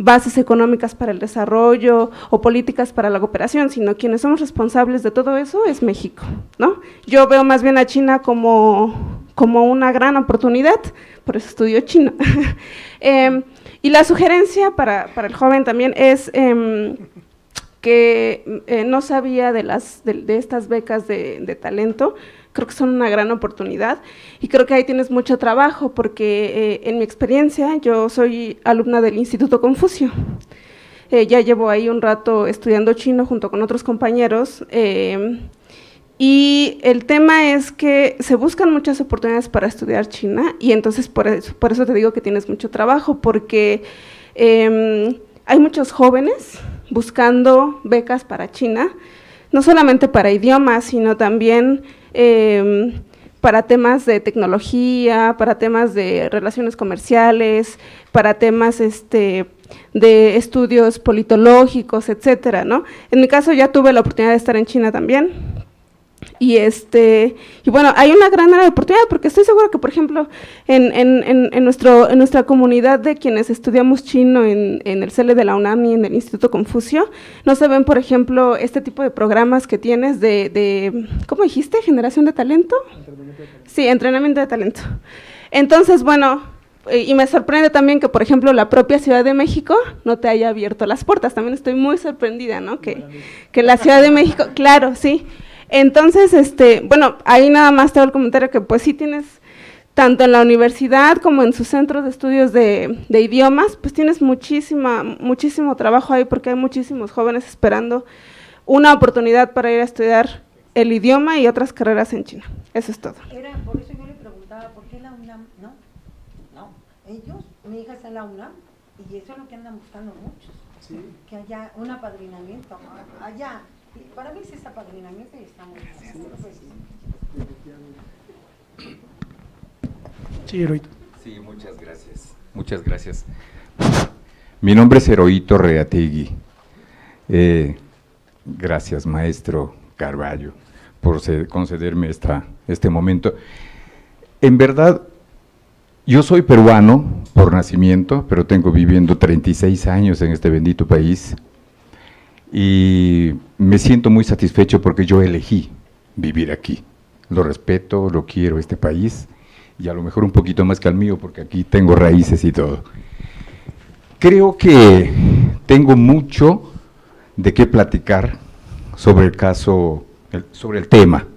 Speaker 11: bases económicas para el desarrollo o políticas para la cooperación, sino quienes somos responsables de todo eso es México, ¿no? Yo veo más bien a China como una gran oportunidad, por eso estudio chino. Y la sugerencia para el joven también es que no sabía de estas becas de talento. Creo que son una gran oportunidad y creo que ahí tienes mucho trabajo porque en mi experiencia yo soy alumna del Instituto Confucio, ya llevo ahí un rato estudiando chino junto con otros compañeros y el tema es que se buscan muchas oportunidades para estudiar China y entonces por eso te digo que tienes mucho trabajo porque hay muchos jóvenes buscando becas para China, no solamente para idiomas, sino también para temas de tecnología, para temas de relaciones comerciales, para temas de estudios politológicos, etcétera, ¿no? En mi caso ya tuve la oportunidad de estar en China también. Y bueno, hay una gran área de oportunidad porque estoy segura que, por ejemplo, en nuestra comunidad de quienes estudiamos chino en el CELE de la UNAM y en el Instituto Confucio, no se ven, por ejemplo, este tipo de programas que tienes de ¿cómo dijiste? ¿Generación de talento? Entrenamiento de talento. Sí, entrenamiento de talento. Entonces, bueno, y me sorprende también que, por ejemplo, la propia Ciudad de México no te haya abierto las puertas. También estoy muy sorprendida, ¿no? Que la Ciudad de México, claro, sí. Entonces, bueno, ahí nada más te hago el comentario que pues sí tienes, tanto en la universidad como en sus centros de estudios de idiomas, pues tienes muchísimo trabajo ahí porque hay muchísimos jóvenes esperando una oportunidad para ir a estudiar el idioma y otras carreras en China. Eso es todo.
Speaker 6: Por eso yo le preguntaba, ¿por qué la UNAM? No, mi hija está en la UNAM y eso es lo que andan buscando muchos, ¿sí? Que haya un apadrinamiento, allá. Para mí es ese apadrinamiento y está muy bien.
Speaker 2: Sí, Heroito.
Speaker 12: Sí, muchas gracias. Mi nombre es Heroito Reategui. Gracias, maestro Carballo, por concederme este momento. En verdad, yo soy peruano por nacimiento, pero tengo viviendo 36 años en este bendito país. Y me siento muy satisfecho porque yo elegí vivir aquí. Lo respeto, lo quiero este país y a lo mejor un poquito más que al mío porque aquí tengo raíces y todo. Creo que tengo mucho de qué platicar sobre el caso, sobre el tema.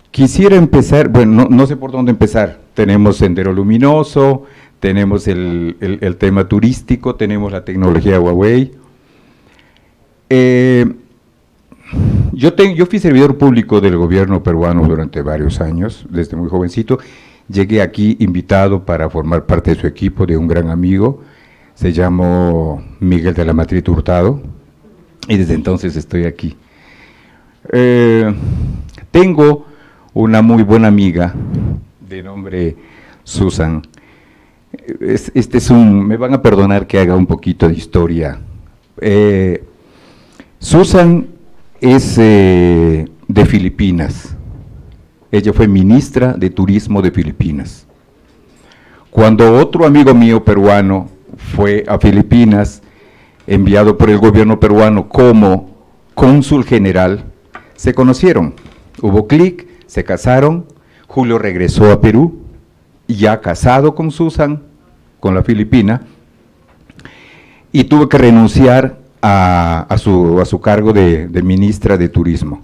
Speaker 12: Quisiera empezar, bueno, no sé por dónde empezar. Tenemos Sendero Luminoso, tenemos el tema turístico, tenemos la tecnología Huawei. Yo fui servidor público del gobierno peruano durante varios años, desde muy jovencito. Llegué aquí invitado para formar parte de su equipo, de un gran amigo, se llamó Miguel de la Matriz Hurtado, y desde entonces estoy aquí. Tengo una muy buena amiga de nombre Susan. Me van a perdonar que haga un poquito de historia. Susan es de Filipinas. Ella fue ministra de Turismo de Filipinas. Cuando otro amigo mío peruano fue a Filipinas, enviado por el gobierno peruano como cónsul general, se conocieron, hubo clic, se casaron. Julio regresó a Perú, ya casado con Susan, con la filipina, y tuvo que renunciar a su cargo de ministra de Turismo.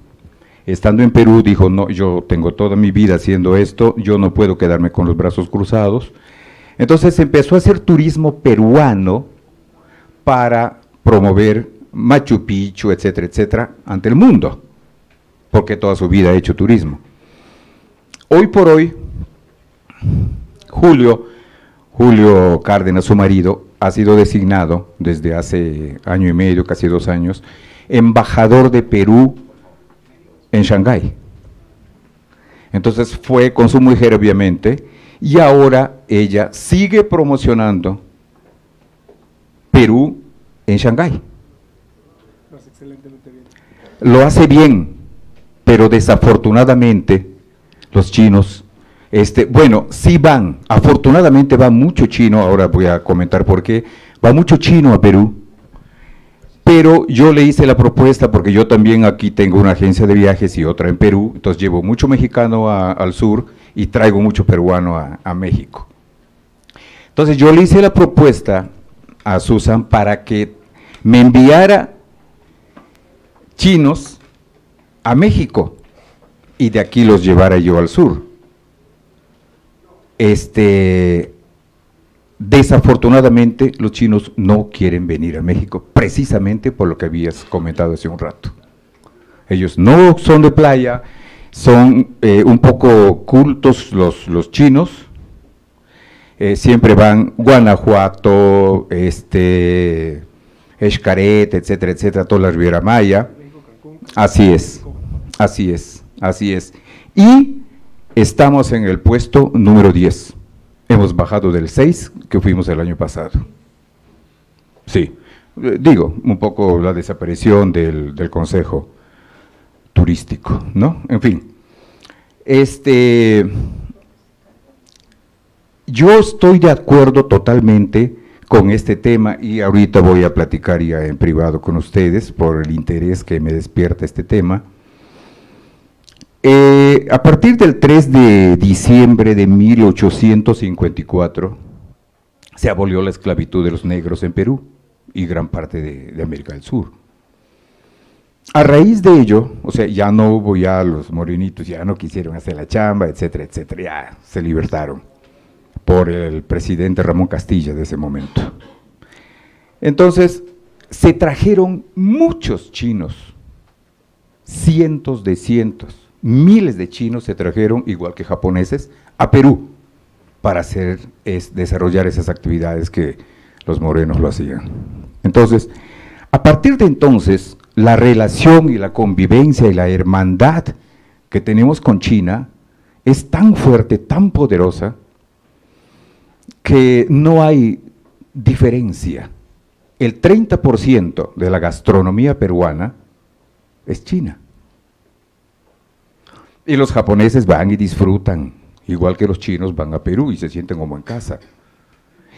Speaker 12: Estando en Perú dijo, no, yo tengo toda mi vida haciendo esto, yo no puedo quedarme con los brazos cruzados. Entonces empezó a hacer turismo peruano para promover Machu Picchu, etcétera, etcétera, ante el mundo, porque toda su vida ha hecho turismo. Hoy por hoy, Julio Cárdenas, su marido, ha sido designado desde hace año y medio, casi 2 años, embajador de Perú en Shanghái. Entonces fue con su mujer, obviamente, y ahora ella sigue promocionando Perú en Shanghái. Lo hace bien, pero desafortunadamente los chinos, bueno, sí van, afortunadamente va mucho chino, ahora voy a comentar por qué, va mucho chino a Perú, pero yo le hice la propuesta, porque yo también aquí tengo una agencia de viajes y otra en Perú, entonces llevo mucho mexicano al sur y traigo mucho peruano a México. Entonces yo le hice la propuesta a Susan para que me enviara chinos a México y de aquí los llevara yo al sur. Desafortunadamente los chinos no quieren venir a México, precisamente por lo que habías comentado hace un rato. Ellos no son de playa, son un poco cultos los chinos, siempre van Guanajuato, Xcaret, etcétera, etcétera, toda la Riviera Maya. Así es, así es, así es. Y estamos en el puesto número 10. Hemos bajado del 6 que fuimos el año pasado. Sí, digo, un poco la desaparición del Consejo Turístico, ¿no? En fin, yo estoy de acuerdo totalmente con este tema y ahorita voy a platicar ya en privado con ustedes por el interés que me despierta este tema. A partir del 3 de diciembre de 1854 se abolió la esclavitud de los negros en Perú y gran parte de América del Sur. A raíz de ello, o sea, ya no hubo los morenitos, ya no quisieron hacer la chamba, etcétera, etcétera, ya se libertaron por el presidente Ramón Castilla de ese momento. Entonces, se trajeron muchos chinos, cientos, miles de chinos se trajeron, igual que japoneses, a Perú para desarrollar esas actividades que los morenos lo hacían. Entonces, a partir de entonces, la relación y la convivencia y la hermandad que tenemos con China es tan fuerte, tan poderosa, que no hay diferencia. El 30% de la gastronomía peruana es china. Y los japoneses van y disfrutan, igual que los chinos van a Perú y se sienten como en casa.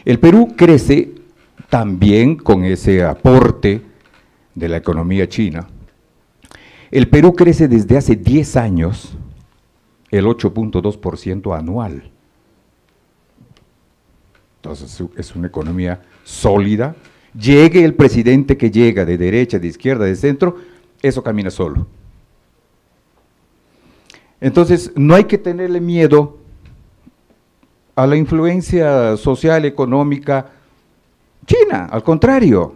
Speaker 12: El Perú crece también con ese aporte de la economía china. El Perú crece desde hace 10 años el 8.2% anual. Entonces es una economía sólida. Llegue el presidente que llega, de derecha, de izquierda, de centro, eso camina solo. Entonces, no hay que tenerle miedo a la influencia social, económica china, al contrario.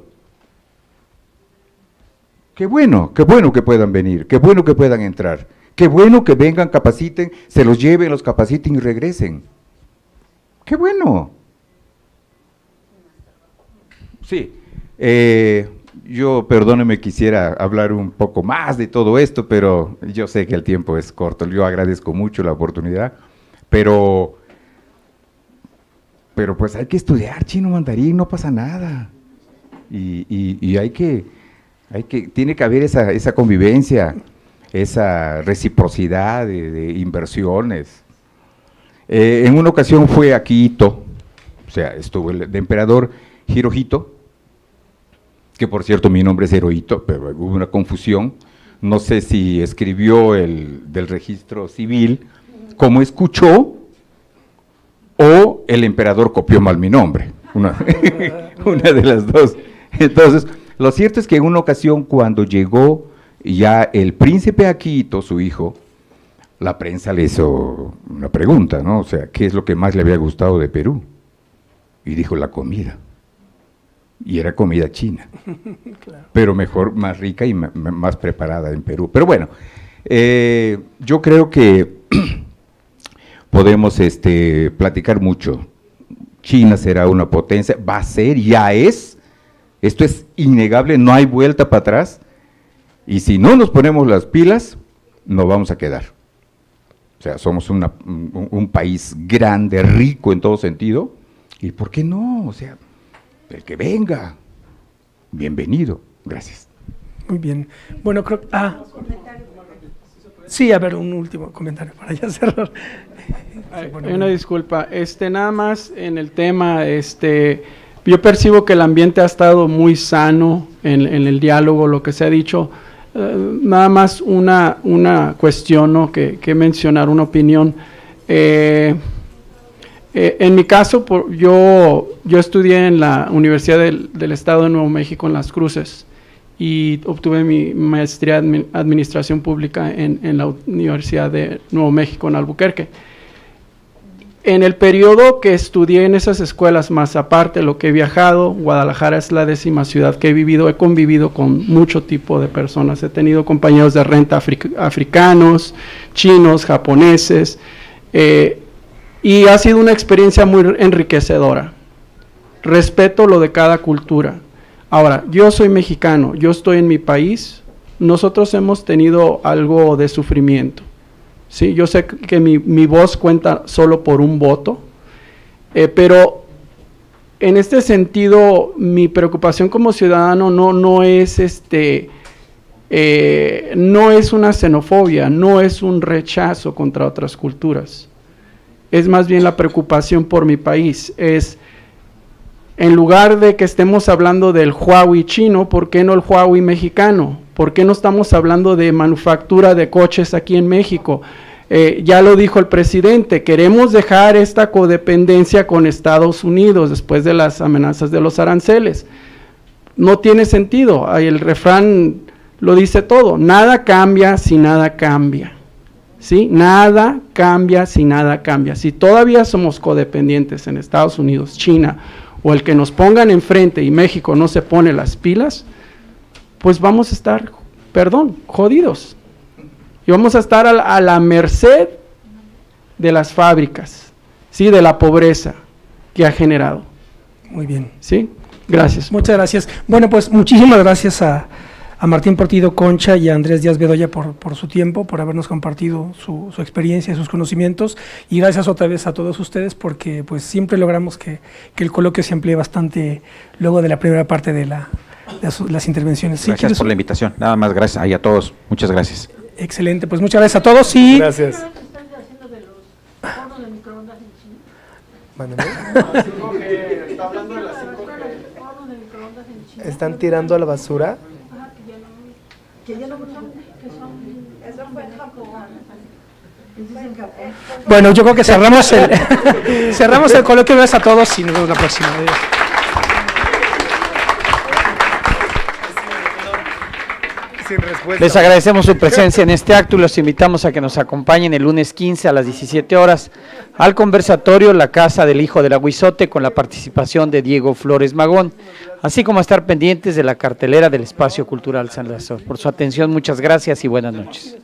Speaker 12: Qué bueno que puedan venir, qué bueno que puedan entrar, qué bueno que vengan, capaciten, se los lleven, los capaciten y regresen. Qué bueno. Sí, Yo, perdóneme, quisiera hablar un poco más de todo esto, pero yo sé que el tiempo es corto. Yo agradezco mucho la oportunidad, pero pues hay que estudiar chino mandarín, no pasa nada. Y tiene que haber esa convivencia, esa reciprocidad de inversiones. En una ocasión fue a Quito, o sea, estuvo el de emperador Hirohito, que por cierto mi nombre es Hirohito, pero hubo una confusión, no sé si escribió del registro civil como escuchó, o el emperador copió mal mi nombre, una de las dos. Entonces, lo cierto es que en una ocasión cuando llegó ya el príncipe a Quito, su hijo, la prensa le hizo una pregunta, ¿no? O sea, ¿qué es lo que más le había gustado de Perú? Y dijo, la comida. Y era comida china, claro. Pero mejor, más rica y más preparada en Perú. Pero bueno, yo creo que podemos platicar mucho. China será una potencia, va a ser, ya es, esto es innegable, no hay vuelta para atrás, y si no nos ponemos las pilas, nos vamos a quedar. O sea, somos un país grande, rico en todo sentido, y ¿por qué no? O sea, el que venga, bienvenido. Gracias.
Speaker 2: Muy bien. Bueno, creo... sí, a ver, un último comentario para ya cerrar.
Speaker 5: Una disculpa, nada más en el tema, yo percibo que el ambiente ha estado muy sano en el diálogo, lo que se ha dicho, nada más una cuestión, ¿no? que mencionar, una opinión. En mi caso, yo estudié en la Universidad del Estado de Nuevo México en Las Cruces y obtuve mi maestría en Administración Pública en la Universidad de Nuevo México en Albuquerque. En el periodo que estudié en esas escuelas, más aparte lo que he viajado, Guadalajara es la 10ª ciudad que he vivido, he convivido con mucho tipo de personas, he tenido compañeros de renta africanos, chinos, japoneses, y ha sido una experiencia muy enriquecedora. Respeto lo de cada cultura. Ahora, yo soy mexicano, yo estoy en mi país, nosotros hemos tenido algo de sufrimiento. Sí, yo sé que mi voz cuenta solo por un voto, pero en este sentido mi preocupación como ciudadano no es no es una xenofobia, no es un rechazo contra otras culturas. Es más bien la preocupación por mi país, es en lugar de que estemos hablando del Huawei chino, ¿por qué no el Huawei mexicano? ¿Por qué no estamos hablando de manufactura de coches aquí en México? Ya lo dijo el presidente, queremos dejar esta codependencia con Estados Unidos después de las amenazas de los aranceles. No tiene sentido, el refrán lo dice todo, nada cambia si nada cambia. ¿Sí? Nada cambia si nada cambia. Si todavía somos codependientes en Estados Unidos, China, o el que nos pongan enfrente y México no se pone las pilas, pues vamos a estar, jodidos. Y vamos a estar a la merced de las fábricas, ¿sí? De la pobreza que ha generado.
Speaker 2: Muy bien.
Speaker 5: ¿Sí? Gracias.
Speaker 2: Muchas gracias. Bueno, pues muchísimas gracias a Martín Portillo Concha y a Andrés Díaz Bedoya por su tiempo, por habernos compartido su experiencia y sus conocimientos, y gracias otra vez a todos ustedes porque pues siempre logramos que el coloquio se amplíe bastante luego de la primera parte de las intervenciones.
Speaker 3: Gracias por la invitación, nada más gracias a todos, muchas gracias.
Speaker 2: Excelente, pues muchas gracias a todos y...
Speaker 4: Gracias. ¿Están tirando a la basura?
Speaker 2: Bueno, yo creo que cerramos el coloquio. Gracias a todos y nos vemos la próxima. Adiós.
Speaker 1: Les agradecemos su presencia en este acto y los invitamos a que nos acompañen el lunes 15 a las 17 horas al conversatorio La Casa del Hijo del Aguizote con la participación de Diego Flores Magón, así como a estar pendientes de la cartelera del Espacio Cultural San Lázaro. Por su atención, muchas gracias y buenas noches.